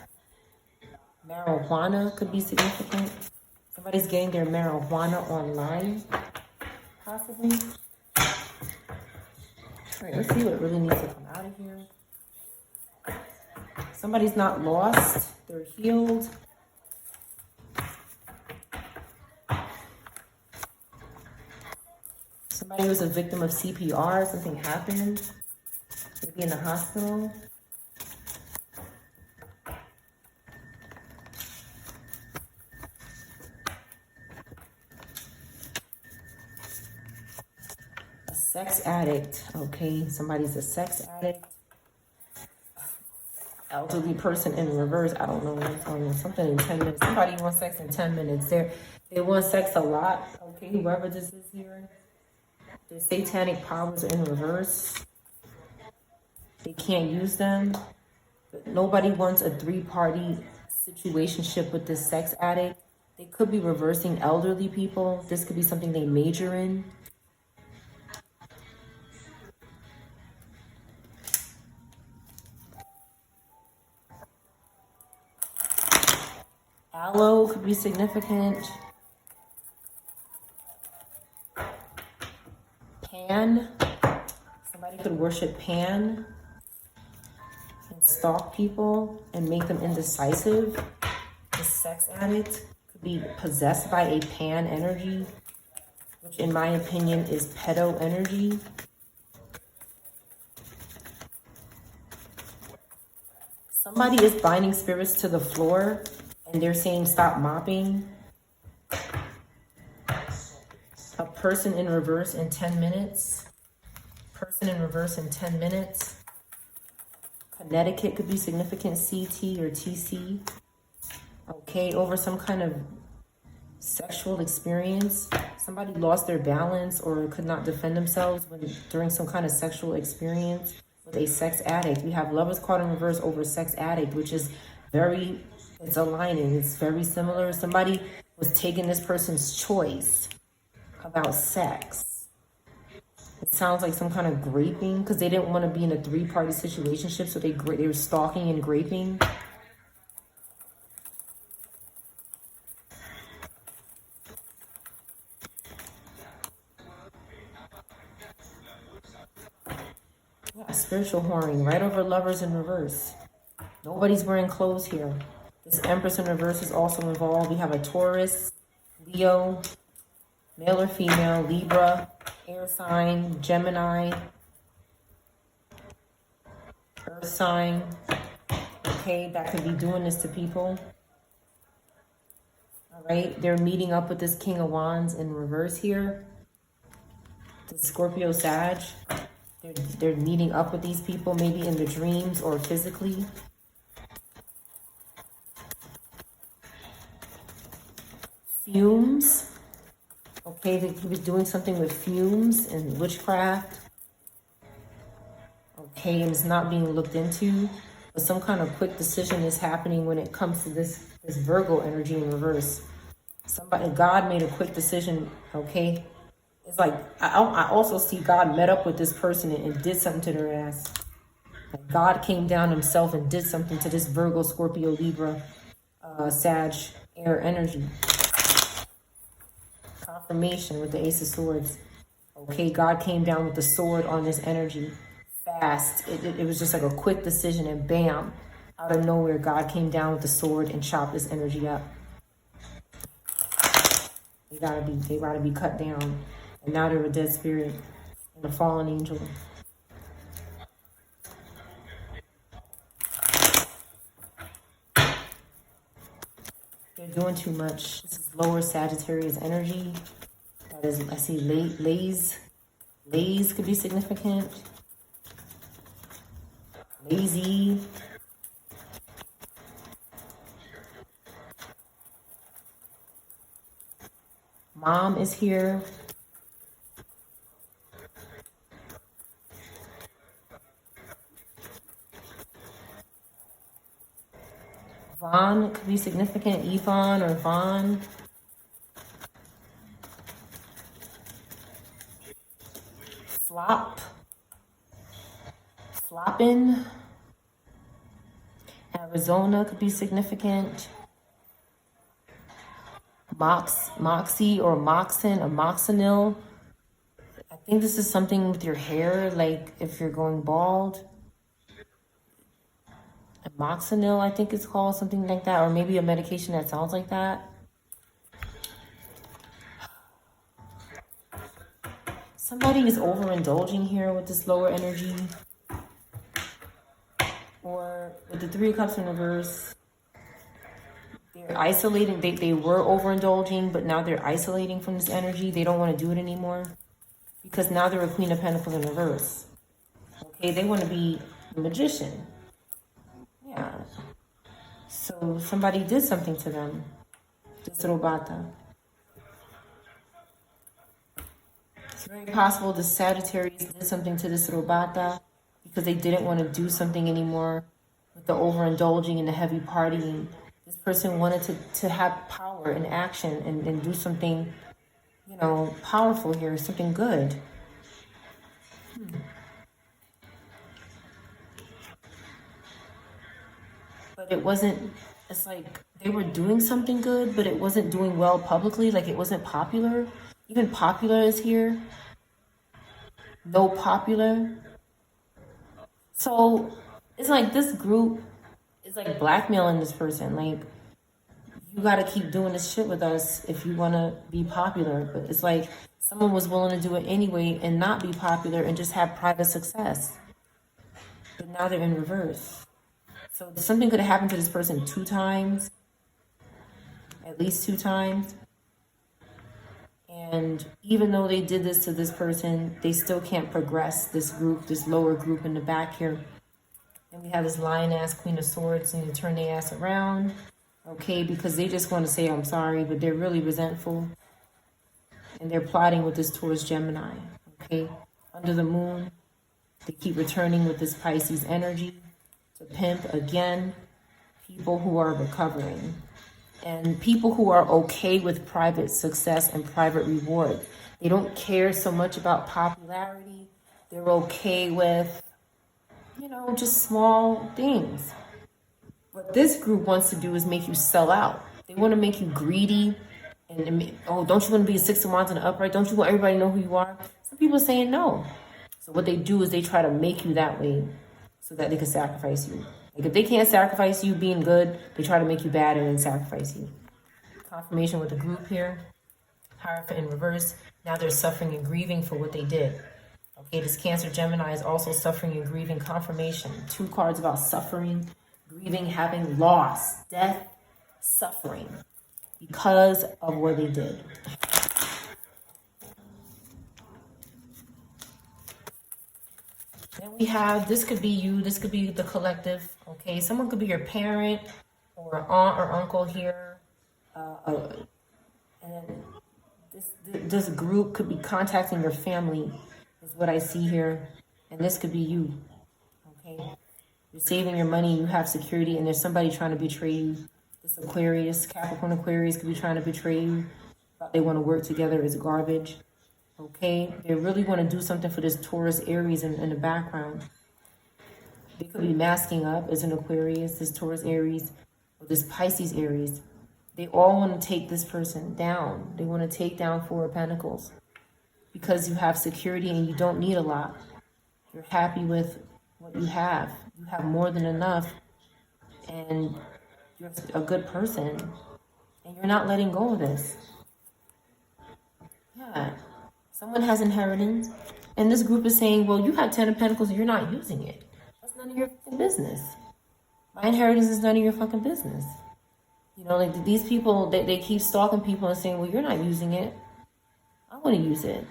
Marijuana could be significant. Somebody's getting their marijuana online, possibly. All right, let's see what really needs to come out of here. Somebody's not lost. They're healed. Somebody was a victim of CPR. Something happened. Maybe in the hospital. A sex addict. Okay, somebody's a sex addict. Elderly person in reverse. I don't know. Something in 10 minutes. Somebody wants sex in 10 minutes. They want sex a lot. Okay, whoever this is here. The satanic powers are in reverse. They can't use them. But nobody wants a 3-party situationship with this sex addict. They could be reversing elderly people. This could be something they major in. Aloe could be significant. Pan. Somebody could worship Pan and stalk people and make them indecisive. The sex addict could be possessed by a Pan energy, which in my opinion is pedo energy. Somebody is binding spirits to the floor and they're saying stop mopping. A person in reverse in 10 minutes. Person in reverse in 10 minutes. Connecticut could be significant. CT or TC. Okay, over some kind of sexual experience. Somebody lost their balance or could not defend themselves during some kind of sexual experience with a sex addict. We have Lovers card in reverse over sex addict, which is it's aligning. It's very similar. Somebody was taking this person's choice about sex. It sounds like some kind of graping, because they didn't want to be in a three-party situationship, so they were stalking and graping. Yeah, spiritual whoring right over Lovers in reverse. Nobody's wearing clothes here. This Empress in reverse is also involved. We have a Taurus, Leo, male or female, Libra, air sign, Gemini, earth sign. Okay, that could be doing this to people. All right, they're meeting up with this King of Wands in reverse here. The Scorpio Sag. They're meeting up with these people, maybe in the dreams or physically. Fumes. Okay, he was doing something with fumes and witchcraft. Okay, and it's not being looked into. But some kind of quick decision is happening when it comes to this Virgo energy in reverse. God made a quick decision, okay? It's like, I also see God met up with this person and did something to their ass. Like God came down himself and did something to this Virgo, Scorpio, Libra, Sag, air energy. Confirmation with the Ace of Swords. Okay, God came down with the sword on this energy. Fast. It was just like a quick decision, and bam, out of nowhere, God came down with the sword and chopped this energy up. They gotta be cut down. And now they're a dead spirit and a fallen angel. They're doing too much. This is lower Sagittarius energy. That is, I see lays. Lays could be significant. Lazy. Mom is here. Vaughn could be significant. Yvonne or Vaughn. Flop. Flopping. Arizona could be significant. Moxie or Moxin or Moxinil. I think this is something with your hair, like if you're going bald. Moxinil, I think it's called, something like that, or maybe a medication that sounds like that. Somebody is overindulging here with this lower energy, or with the Three of Cups in reverse. They're isolating. They were overindulging, but now they're isolating from this energy. They don't want to do it anymore because now they're a Queen of Pentacles in reverse. Okay, they want to be a magician. Yeah. So somebody did something to them. This Robata. It's very possible the Sagittarius did something to this Robata because they didn't want to do something anymore with the overindulging and the heavy partying. This person wanted to have power and action and do something, you know, powerful here, something good. But it wasn't, it's like they were doing something good, but it wasn't doing well publicly. Like it wasn't popular. Even popular is here. No popular. So it's like this group is like blackmailing this person. Like, you got to keep doing this shit with us if you want to be popular. But it's like someone was willing to do it anyway and not be popular and just have private success. But now they're in reverse. So something could have happened to this person 2 times, at least 2 times. And even though they did this to this person, they still can't progress this group, this lower group in the back here. And we have this lion-ass Queen of Swords, and they turn their ass around. Okay, because they just want to say, I'm sorry, but they're really resentful. And they're plotting with this Taurus Gemini, okay? Under the moon, they keep returning with this Pisces energy to pimp again people who are recovering and people who are okay with private success and private reward. They don't care so much about popularity. They're okay with, you know, just small things. What this group wants to do is make you sell out. They want to make you greedy. And oh, don't you want to be a 6 of Wands in the upright? Don't you want everybody to know who you are? Some people are saying no. So what they do is they try to make you that way so that they can sacrifice you. Like if they can't sacrifice you being good, they try to make you bad and then sacrifice you. Confirmation with the group here. Hierophant in reverse. Now they're suffering and grieving for what they did. Okay, this Cancer Gemini is also suffering and grieving. Confirmation. 2 cards about suffering, grieving, having loss, death, suffering because of what they did. Then we have, this could be you, this could be the collective, okay? Someone could be your parent or aunt or uncle here. And then this group could be contacting your family, is what I see here. And this could be you, okay? You're saving your money, you have security, and there's somebody trying to betray you. This Aquarius, Capricorn Aquarius could be trying to betray you. They want to work together is garbage. Okay, they really want to do something for this Taurus Aries in the background. They could be masking up as an Aquarius, this Taurus Aries, or this Pisces Aries. They all want to take this person down. They want to take down 4 of Pentacles because you have security and you don't need a lot. You're happy with what you have. You have more than enough and you're a good person and you're not letting go of this. Yeah. Someone has inheritance, and this group is saying, well, you have 10 of Pentacles and you're not using it. That's none of your fucking business. My inheritance is none of your fucking business. You know, like these people, they keep stalking people and saying, well, you're not using it. I want to use it.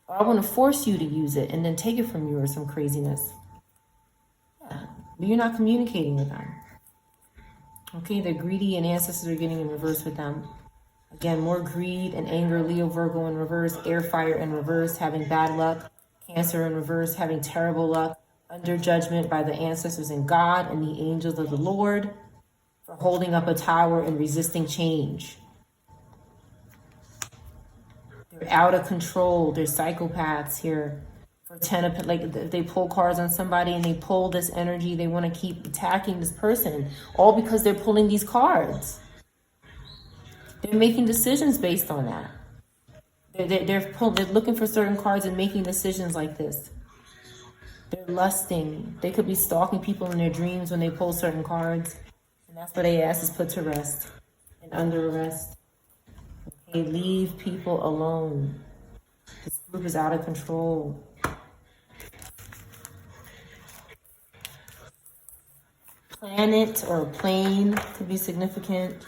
Or I want to force you to use it and then take it from you or some craziness. Yeah, but you're not communicating with them. Okay, they're greedy and ancestors are getting in reverse with them. Again, more greed and anger, Leo, Virgo in reverse, air, fire in reverse, having bad luck, Cancer in reverse, having terrible luck, under judgment by the ancestors and God and the angels of the Lord for holding up a tower and resisting change. They're out of control. They're psychopaths here. For 10 of, like, if they pull cards on somebody and they pull this energy, they want to keep attacking this person, all because they're pulling these cards. They're making decisions based on that. They're looking for certain cards and making decisions like this. They're lusting. They could be stalking people in their dreams when they pull certain cards. And that's what they ask is put to rest and under arrest. Okay, leave people alone. This group is out of control. Planet or plane could be significant.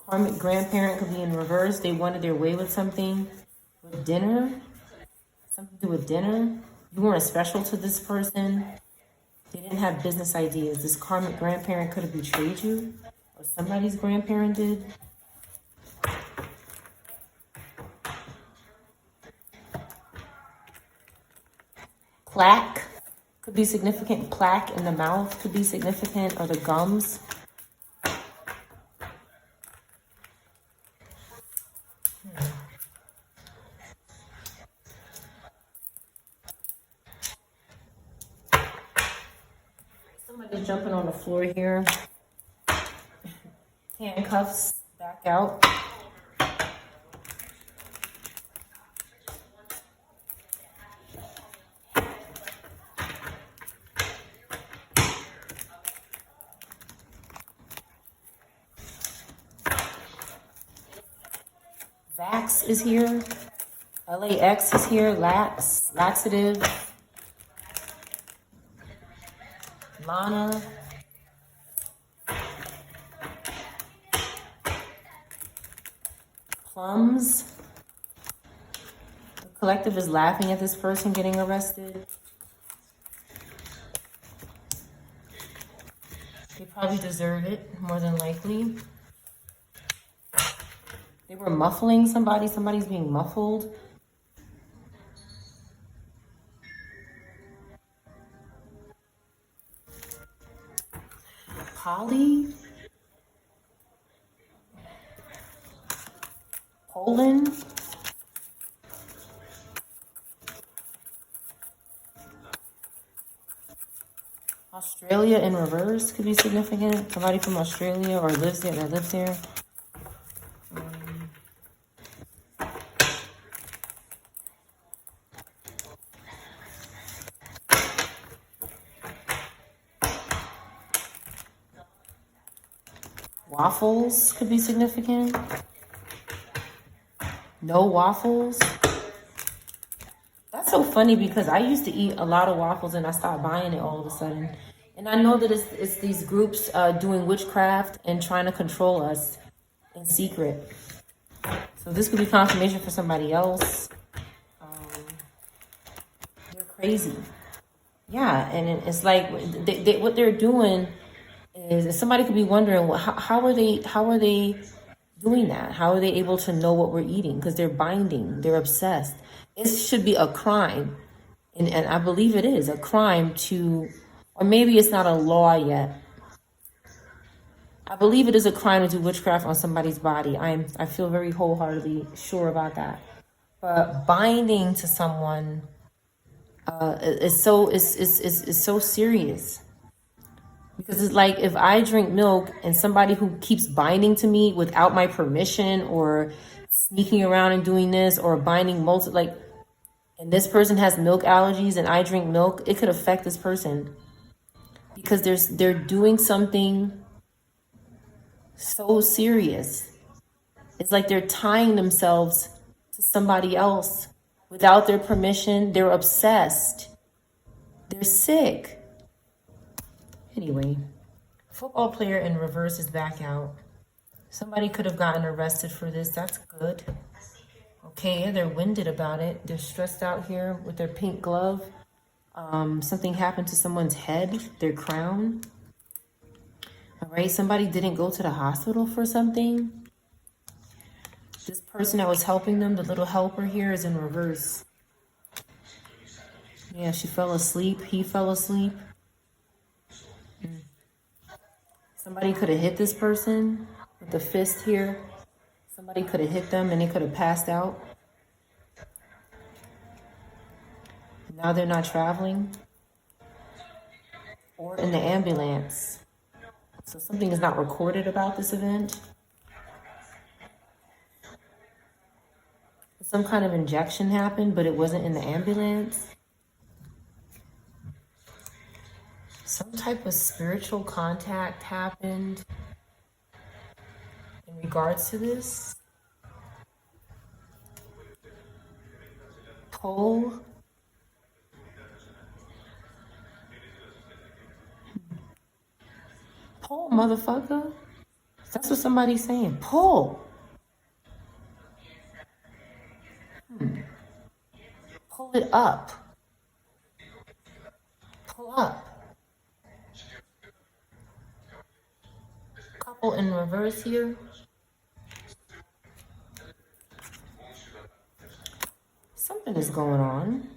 Karmic grandparent could be in reverse. They wanted their way with something. With dinner. Something to do with dinner. You weren't special to this person. They didn't have business ideas. This karmic grandparent could have betrayed you. Or somebody's grandparent did. Plaque could be significant. Plaque in the mouth could be significant. Or the gums. Somebody's jumping on the floor here. Handcuffs back out. Vax is here. LAX is here. Laxative. Lana. Plums. The Collective is laughing at this person getting arrested. They probably deserve it, more than likely. They were muffling somebody. Somebody's being muffled. Poland. Australia in reverse could be significant. Somebody from Australia or lives there that lives there. Waffles could be significant. No waffles. That's so funny because I used to eat a lot of waffles and I stopped buying it all of a sudden. And I know that it's these groups doing witchcraft and trying to control us in secret. So this could be confirmation for somebody else. They're crazy. Yeah, and it's like what they're doing is somebody could be wondering, well, how are they doing that? How are they able to know what we're eating? Because they're binding, they're obsessed. It should be a crime, and I believe it is a crime to, or maybe it's not a law yet. I believe it is a crime to do witchcraft on somebody's body. I feel very wholeheartedly sure about that. But binding to someone is so serious. Because it's like if I drink milk and somebody who keeps binding to me without my permission or sneaking around and doing this or binding and this person has milk allergies and I drink milk, it could affect this person because they're doing something so serious. It's like they're tying themselves to somebody else without their permission. They're obsessed. They're sick. Anyway, football player in reverse is back out. Somebody could have gotten arrested for this. That's good. Okay, yeah, they're winded about it. They're stressed out here with their pink glove. Something happened to someone's head, their crown. All right, somebody didn't go to the hospital for something. This person that was helping them, the little helper here, is in reverse. Yeah, she fell asleep. He fell asleep. Somebody could have hit this person with the fist here. Somebody could have hit them and they could have passed out. Now they're not traveling or in the ambulance. So something is not recorded about this event. Some kind of injection happened, but it wasn't in the ambulance. Some type of spiritual contact happened in regards to this. Pole. Pole, motherfucker. That's what somebody's saying. Pull. Pull it up. Pull up. Couple in reverse here. Something is going on.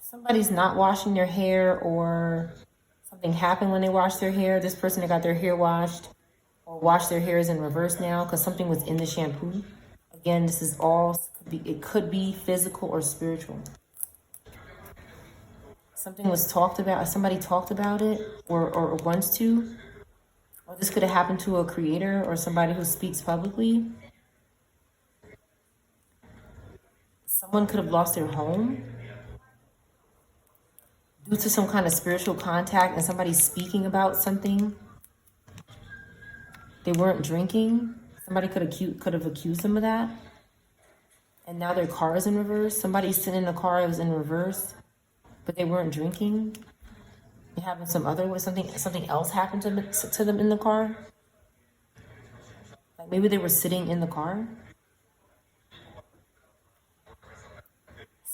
Somebody's not washing their hair, or something happened when they washed their hair. This person that got their hair washed or washed their hair is in reverse now because something was in the shampoo. Again, this is all, it could be physical or spiritual. Something was talked about, somebody talked about it or wants to. Or this could have happened to a creator or somebody who speaks publicly. Someone could have lost their home due to some kind of spiritual contact and somebody speaking about something. They weren't drinking. Somebody could have accused them of that. And now their car is in reverse. Somebody's sitting in the car, it was in reverse, but they weren't drinking. It happened some other way. Something else happened to them in the car. Like maybe they were sitting in the car.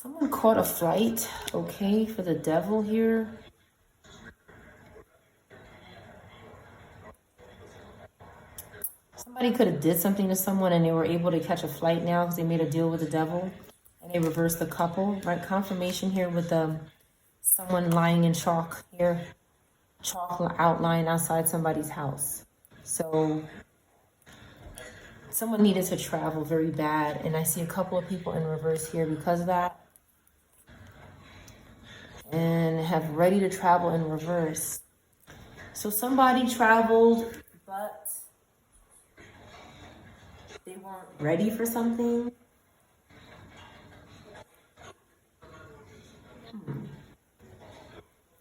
Someone caught a flight, okay, for the devil here. Somebody could have did something to someone and they were able to catch a flight now because they made a deal with the devil and they reversed the couple, right? Confirmation here with someone lying in chalk here, chalk outline outside somebody's house. So someone needed to travel very bad, and I see a couple of people in reverse here because of that, and have ready to travel in reverse. So somebody traveled, but they weren't ready for something.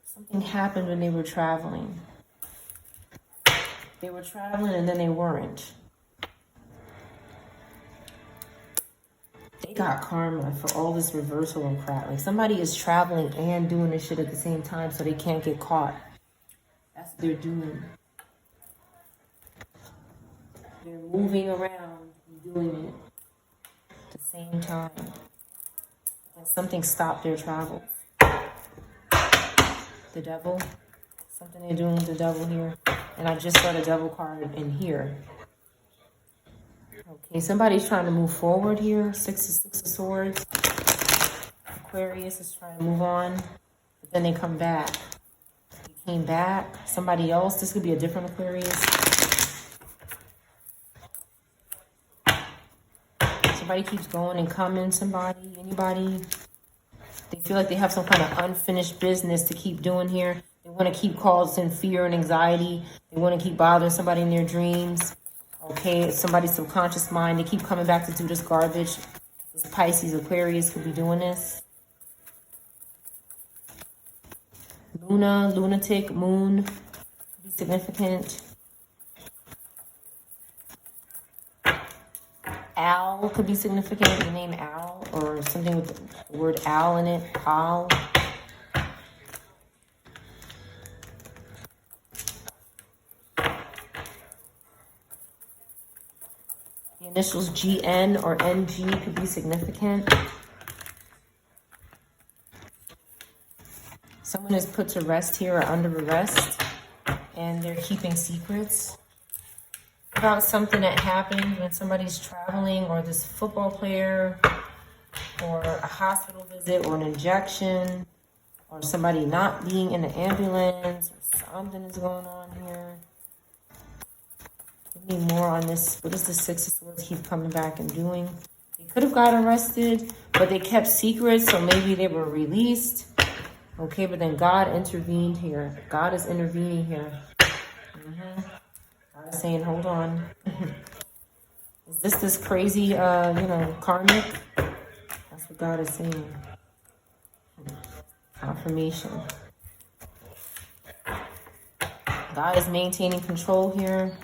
Something happened when they were traveling. They were traveling and then they weren't. They got karma for all this reversal and crap. Like somebody is traveling and doing this shit at the same time so they can't get caught. That's what they're doing. They're moving around and doing it at the same time. And something stopped their travel. The devil. Something they're doing with the devil here. And I just saw the devil card in here. Okay, somebody's trying to move forward here. Six of Swords. Aquarius is trying to move on. But then they come back. They came back. Somebody else. This could be a different Aquarius. Somebody keeps going and coming. Somebody. Anybody. They feel like they have some kind of unfinished business to keep doing here. They want to keep causing fear and anxiety. They want to keep bothering somebody in their dreams. Okay, it's somebody's subconscious mind. They keep coming back to do this garbage. This Pisces, Aquarius could be doing this. Luna, lunatic, moon could be significant. Owl could be significant. The name Owl or something with the word owl in it. Owl. The initials GN or NG could be significant. Someone is put to rest here or under arrest, and they're keeping secrets about something that happened when somebody's traveling, or this football player, or a hospital visit, or an injection, or somebody not being in the ambulance, or something is going on here. Give me more on this. What does the Six of Swords keep coming back and doing? They could have got arrested, but they kept secrets, so maybe they were released. Okay, but then God intervened here. God is intervening here. God is saying, hold on. Is this crazy, karmic? That's what God is saying. Confirmation. God is maintaining control here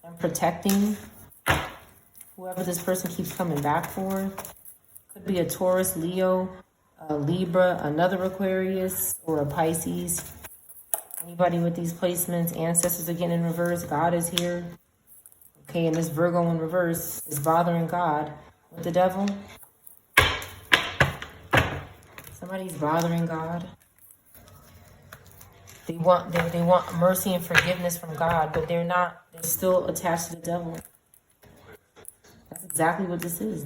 and protecting whoever this person keeps coming back for. Could be a Taurus, Leo, a Libra, another Aquarius, or a Pisces. Anybody with these placements, ancestors are getting in reverse. God is here. Okay, and this Virgo in reverse is bothering God with the devil. Somebody's bothering God. They want mercy and forgiveness from God, but they're not. They're still attached to the devil. That's exactly what this is.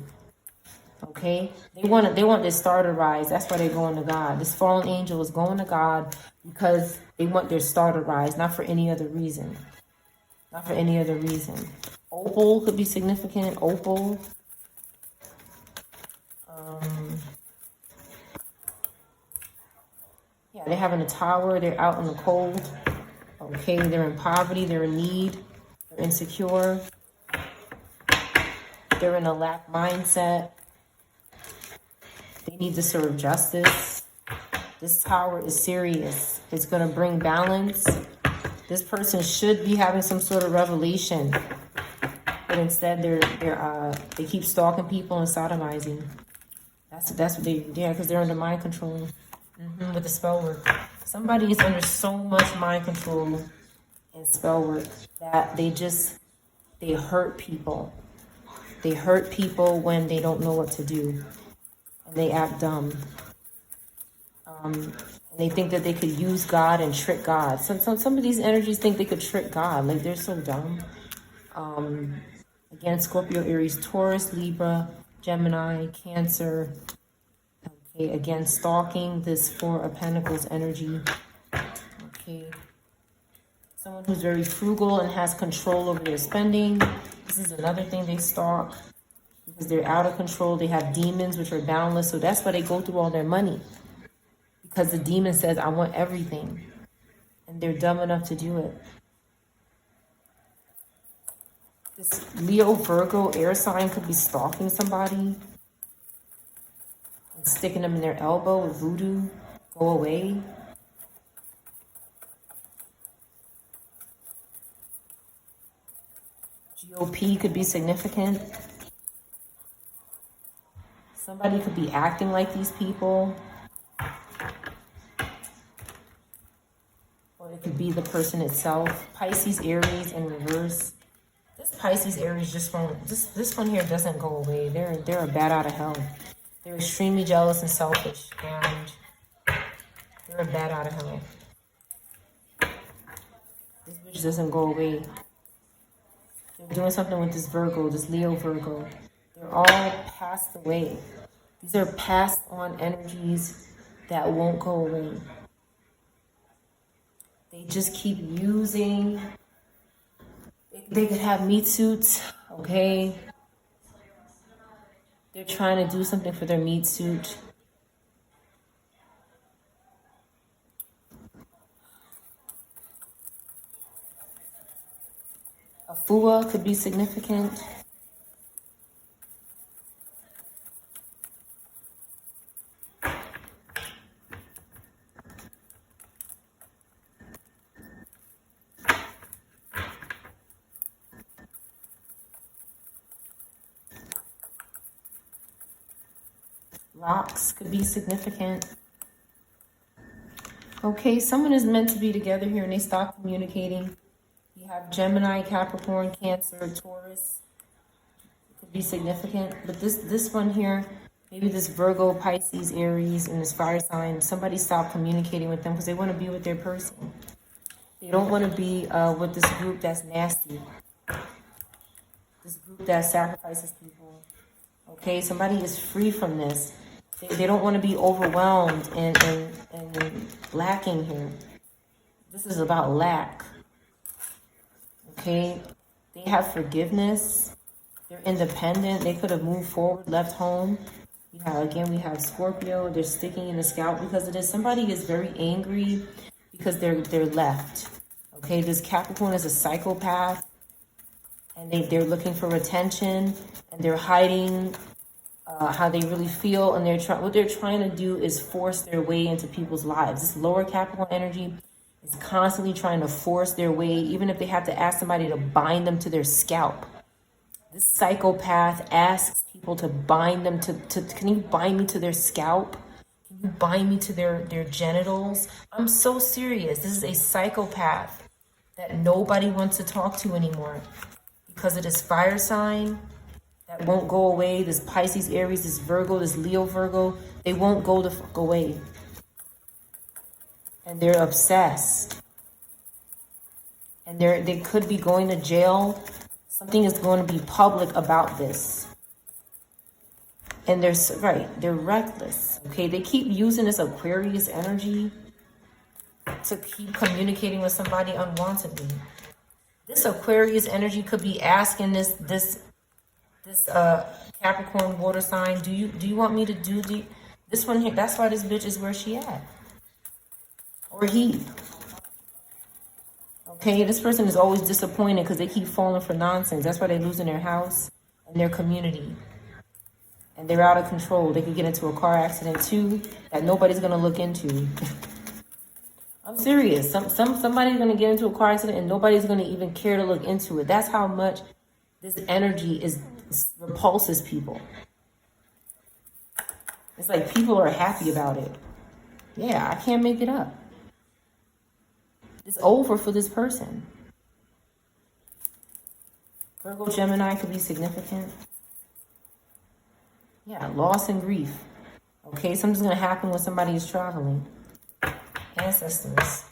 Okay, they want this star to rise. That's why they're going to God. This fallen angel is going to God because they want their star to rise, not for any other reason. Not for any other reason. Opal could be significant. Opal. Yeah, they're having a tower. They're out in the cold. Okay, they're in poverty. They're in need. They're insecure. They're in a lack mindset. They need to serve justice. This tower is serious. It's going to bring balance. This person should be having some sort of revelation, but instead they keep stalking people and sodomizing. That's what they because they're under mind control with the spell work. Somebody is under so much mind control and spell work that they hurt people. They hurt people when they don't know what to do. and they act dumb. And they think that they could use God and trick God. Some of these energies think they could trick God. Like, they're so dumb. Again, Scorpio, Aries, Taurus, Libra, Gemini, Cancer. Okay, again, stalking, this Four of Pentacles energy. Okay. Someone who's very frugal and has control over their spending. This is another thing they stalk because they're out of control. They have demons which are boundless. So that's why they go through all their money. Because the demon says, I want everything. And they're dumb enough to do it. This Leo, Virgo, air sign could be stalking somebody and sticking them in their elbow with voodoo. Go away. GOP could be significant. Somebody could be acting like these people. Or it could be the person itself. Pisces, Aries in reverse. This Pisces, Aries just won't, this one here doesn't go away. They're a bat out of hell. They're extremely jealous and selfish. And they're a bat out of hell. This bitch doesn't go away. They're doing something with this Virgo, this Leo Virgo. They're all passed away. These are passed on energies that won't go away. They just keep using. They could have meat suits, okay? They're trying to do something for their meat suit. A FUA could be significant. Locks could be significant. Okay, someone is meant to be together here and they stop communicating. You have Gemini, Capricorn, Cancer, Taurus. It could be significant. But this one here, maybe this Virgo, Pisces, Aries, and this fire sign, somebody stopped communicating with them because they want to be with their person. They don't want to be with this group that's nasty. This group that sacrifices people. Okay, somebody is free from this. They don't want to be overwhelmed and lacking here. This is about lack. Okay, they have forgiveness. They're independent. They could have moved forward, left home. We have Scorpio. They're sticking in the scalp because it is. Somebody is very angry because they're left. Okay, this Capricorn is a psychopath, and they're looking for attention, and they're hiding how they really feel, and what they're trying to do is force their way into people's lives. This lower Capricorn energy is constantly trying to force their way, even if they have to ask somebody to bind them to their scalp. This psychopath asks people to bind them to can you bind me to their scalp? Can you bind me to their genitals? I'm so serious. This is a psychopath that nobody wants to talk to anymore because of this fire sign that won't go away. This Pisces, Aries, this Virgo, this Leo Virgo, they won't go the fuck away. And they're obsessed. And they could be going to jail. Something is going to be public about this. And they're reckless. Okay, they keep using this Aquarius energy to keep communicating with somebody unwantedly. This Aquarius energy could be asking this Capricorn water sign, do you want me to do this one here? That's why this bitch is where she at. Or he. Okay, this person is always disappointed because they keep falling for nonsense. That's why they're losing their house and their community. And they're out of control. They could get into a car accident too that nobody's gonna look into. I'm serious. Somebody's gonna get into a car accident and nobody's gonna even care to look into it. That's how much this energy repulses people. It's like people are happy about it. Yeah, I can't make it up. It's over for this person. Virgo, Gemini could be significant. Yeah, loss and grief. Okay, something's going to happen when somebody is traveling. Ancestors.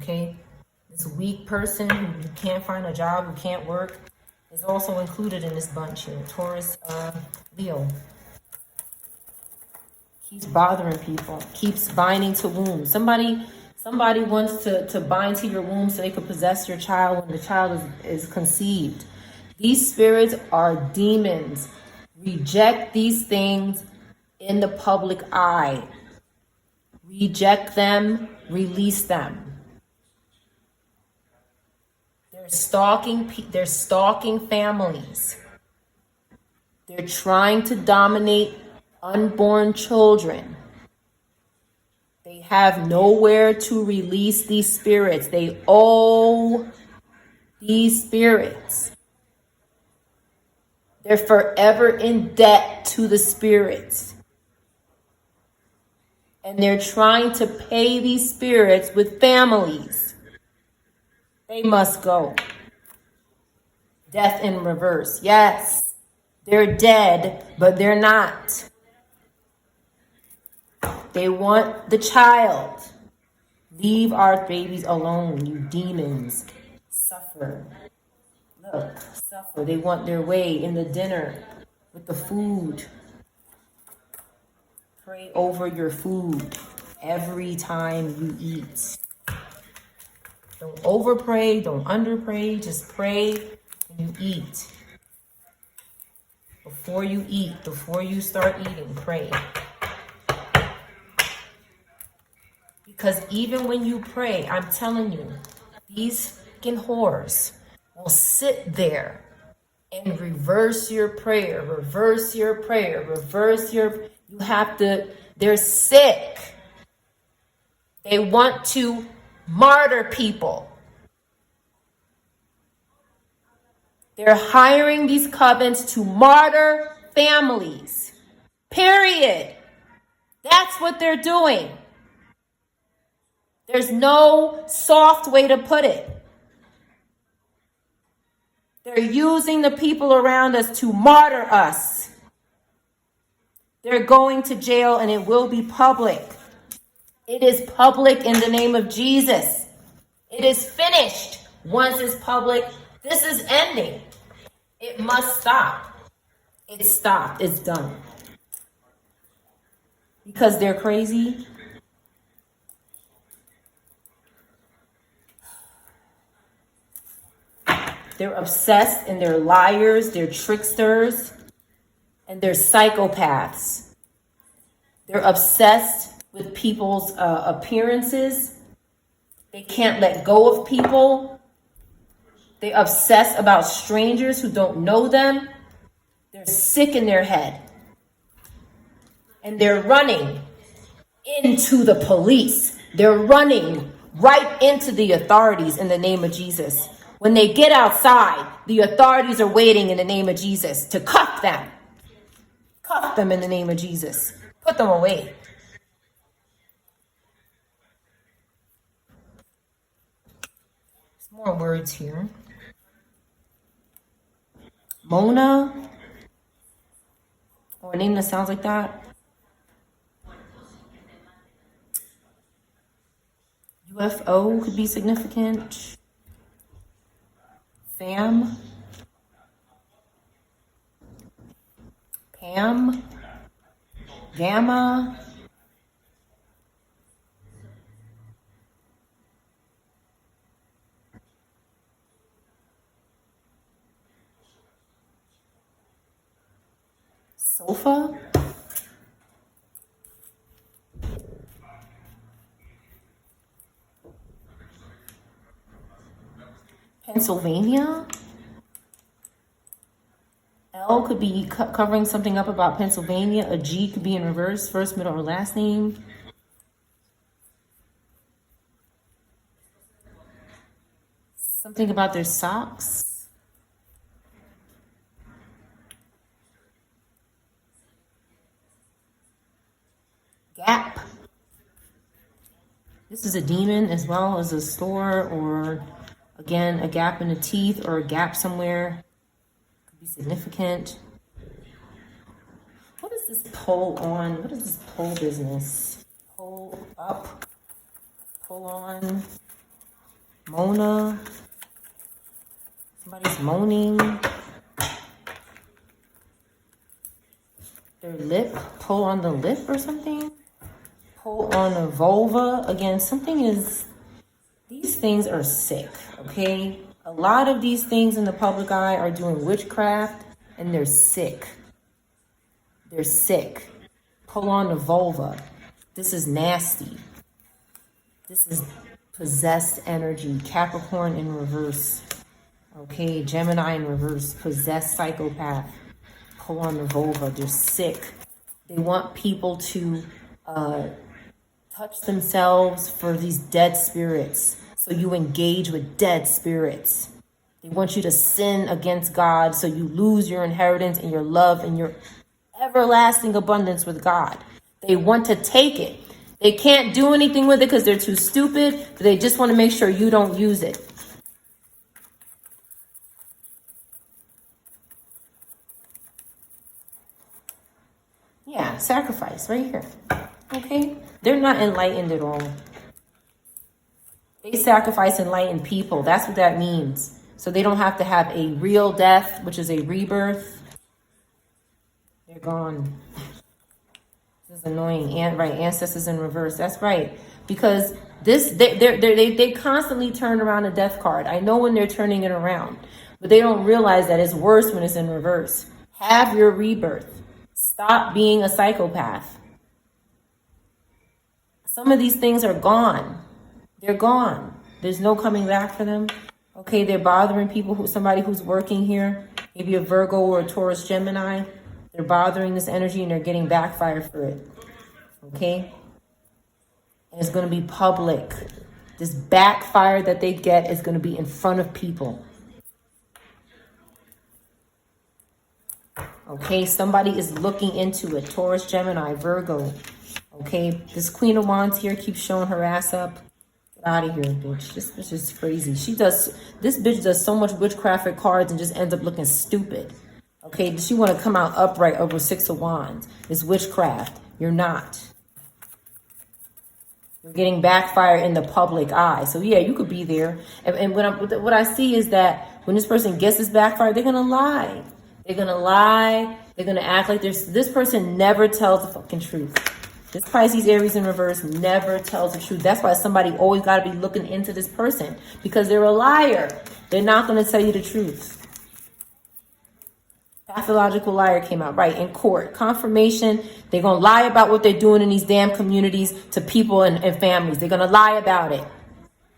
Okay, this weak person who can't find a job, who can't work, is also included in this bunch here. Taurus, Leo. Keeps bothering people. Keeps binding to wombs. Somebody wants to bind to your womb so they can possess your child when the child is conceived. These spirits are demons. Reject these things in the public eye. Reject them. Release them. They're stalking families. They're trying to dominate unborn children. They have nowhere to release these spirits. They owe these spirits. They're forever in debt to the spirits. And they're trying to pay these spirits with families. They must go. Death in reverse. Yes, they're dead, but they're not. They want the child. Leave our babies alone, you demons. Suffer. Look, suffer. They want their way in the dinner with the food. Pray over your food every time you eat. Don't over pray, don't under pray, just pray when you eat. Before you eat, before you start eating, pray. Because even when you pray, I'm telling you, these fucking whores will sit there and reverse your prayer, you have to, they're sick. They want to martyr people. They're hiring these covens to martyr families. Period. That's what they're doing. There's no soft way to put it. They're using the people around us to martyr us. They're going to jail and it will be public. It is public in the name of Jesus. It is finished. Once it's public, this is ending. It must stop. It's stopped. It's done. Because they're crazy. They're obsessed and they're liars, they're tricksters, and they're psychopaths. They're obsessed with people's appearances. They can't let go of people. They obsess about strangers who don't know them. They're sick in their head. And they're running into the police. They're running right into the authorities in the name of Jesus. When they get outside, the authorities are waiting in the name of Jesus to cuff them. Cuff them in the name of Jesus. Put them away. There's more words here. Mona, or a name that sounds like that. UFO could be significant. Fam. Pam. Gamma. Sofa. Pennsylvania. L could be covering something up about Pennsylvania. A G could be in reverse, first, middle, or last name. Something about their socks. Gap. This is a demon as well as a store, or again, a gap in the teeth or a gap somewhere. Could be significant. What is this pull on? What is this pull business? Pull up, pull on, Mona. Somebody's moaning. Their lip, pull on the lip or something. Pull on the vulva. Again, these things are sick, okay? A lot of these things in the public eye are doing witchcraft and they're sick. They're sick. Pull on the vulva. This is nasty. This is possessed energy. Capricorn in reverse. Okay, Gemini in reverse. Possessed psychopath. Pull on the vulva. They're sick. They want people to touch themselves for these dead spirits. So you engage with dead spirits. They want you to sin against God so you lose your inheritance and your love and your everlasting abundance with God. They want to take it. They can't do anything with it because they're too stupid, but they just want to make sure you don't use it. Yeah, sacrifice right here. Okay? They're not enlightened at all. They sacrifice enlightened people. That's what that means. So they don't have to have a real death, which is a rebirth. They're gone. This is annoying. And right, ancestors in reverse. That's right. Because they constantly turn around a death card. I know when they're turning it around, but they don't realize that it's worse when it's in reverse. Have your rebirth. Stop being a psychopath. Some of these things are gone. They're gone. There's no coming back for them. Okay, they're bothering people, somebody who's working here, maybe a Virgo or a Taurus Gemini. They're bothering this energy and they're getting backfired for it. Okay? And it's going to be public. This backfire that they get is going to be in front of people. Okay, somebody is looking into it. Taurus, Gemini, Virgo. Okay, this Queen of Wands here keeps showing her ass up. Get out of here, bitch. This bitch is crazy. This bitch does so much witchcraft at cards and just ends up looking stupid. Okay, she want to come out upright over Six of Wands. It's witchcraft. You're not. You're getting backfire in the public eye. So yeah, you could be there. And what I see is that when this person gets this backfire, they're going to lie. They're going to lie. They're going to act like this person never tells the fucking truth. This Pisces, Aries in reverse never tells the truth. That's why somebody always got to be looking into this person because they're a liar. They're not going to tell you the truth. Pathological liar came out, right, in court. Confirmation, they're going to lie about what they're doing in these damn communities to people and families. They're going to lie about it.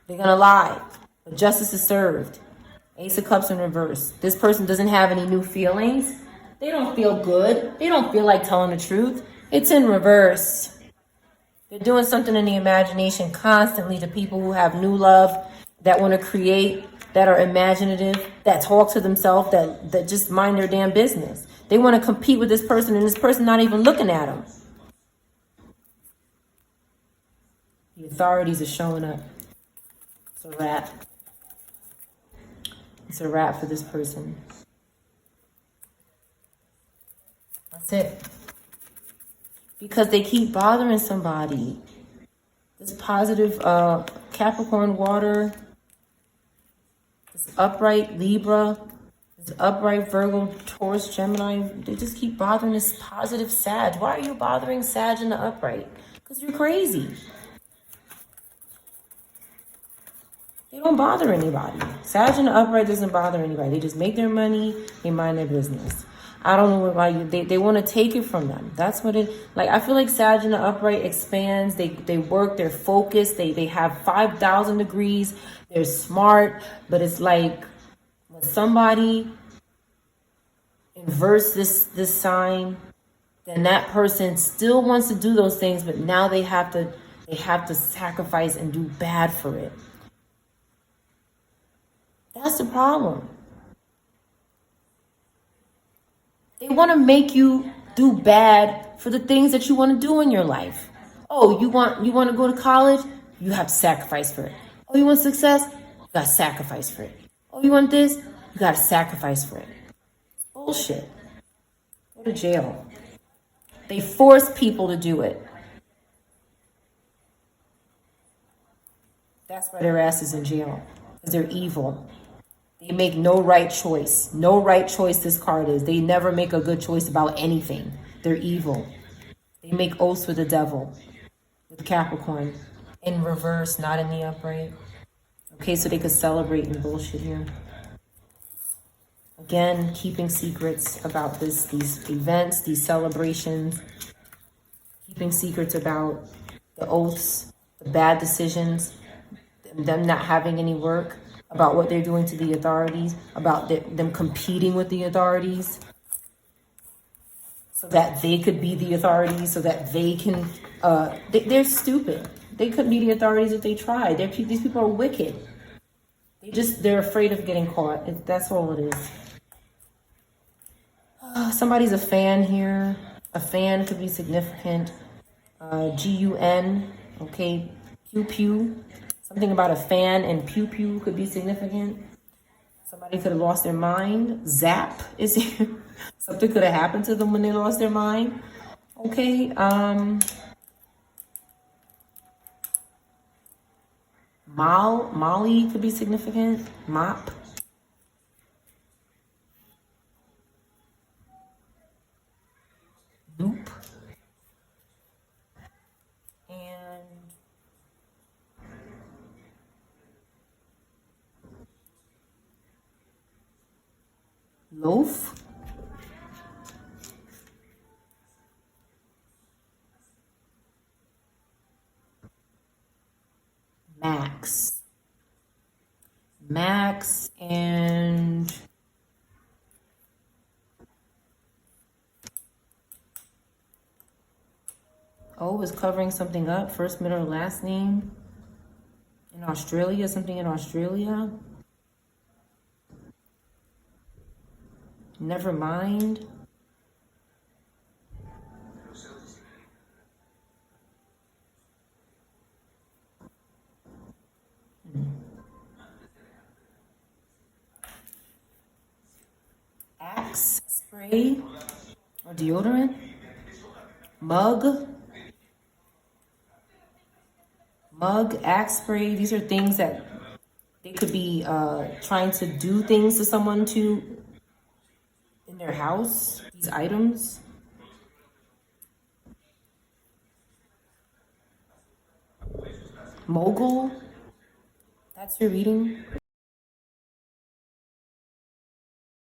They're going to lie. But justice is served. Ace of Cups in reverse. This person doesn't have any new feelings. They don't feel good. They don't feel like telling the truth. It's in reverse. They're doing something in the imagination constantly to people who have new love, that want to create, that are imaginative, that talk to themselves, that just mind their damn business. They want to compete with this person and this person not even looking at them. The authorities are showing up. It's a wrap. It's a wrap for this person. That's it. Because they keep bothering somebody. This positive Capricorn water, this upright Libra, this upright Virgo, Taurus, Gemini, they just keep bothering this positive Sag. Why are you bothering Sag in the upright? Because you're crazy. They don't bother anybody. Sag in the upright doesn't bother anybody. They just make their money, they mind their business. I don't know why they want to take it from them. That's what it, like, I feel like Sag in the upright expands. They work, they're focused, they have 5,000 degrees, they're smart, but it's like when somebody inverts this sign, then that person still wants to do those things, but now they have to sacrifice and do bad for it. That's the problem. They want to make you do bad for the things that you want to do in your life. Oh, you want to go to college? You have to sacrifice for it. Oh, you want success? You got to sacrifice for it. Oh, you want this? You got to sacrifice for it. Bullshit. Go to jail. They force people to do it. That's why their ass is in jail. Because they're evil. They make no right choice. No right choice this card is. They never make a good choice about anything. They're evil. They make oaths with the devil. With Capricorn. In reverse, not in the upright. Okay, so they could celebrate and bullshit here. Again, keeping secrets about these events, these celebrations. Keeping secrets about the oaths, the bad decisions, them not having any work, about what they're doing to the authorities, about them competing with the authorities so that they could be the authorities, so that they can, they're stupid. They couldn't be the authorities if they tried. These people are wicked. They're afraid of getting caught. That's all it is. Somebody's a fan here. A fan could be significant. Gun, okay, pew pew. Something about a fan and pew pew could be significant. Somebody could have lost their mind. Zap is here. Something could have happened to them when they lost their mind. Okay, Molly could be significant. Mop. Loop. And loaf. Max and O is covering something up. First, middle, last name. In Australia, something in Australia. Never mind. Axe spray or deodorant. Mug, axe spray. These are things that they could be trying to do things to someone in their house. These items. Mogul. That's your reading.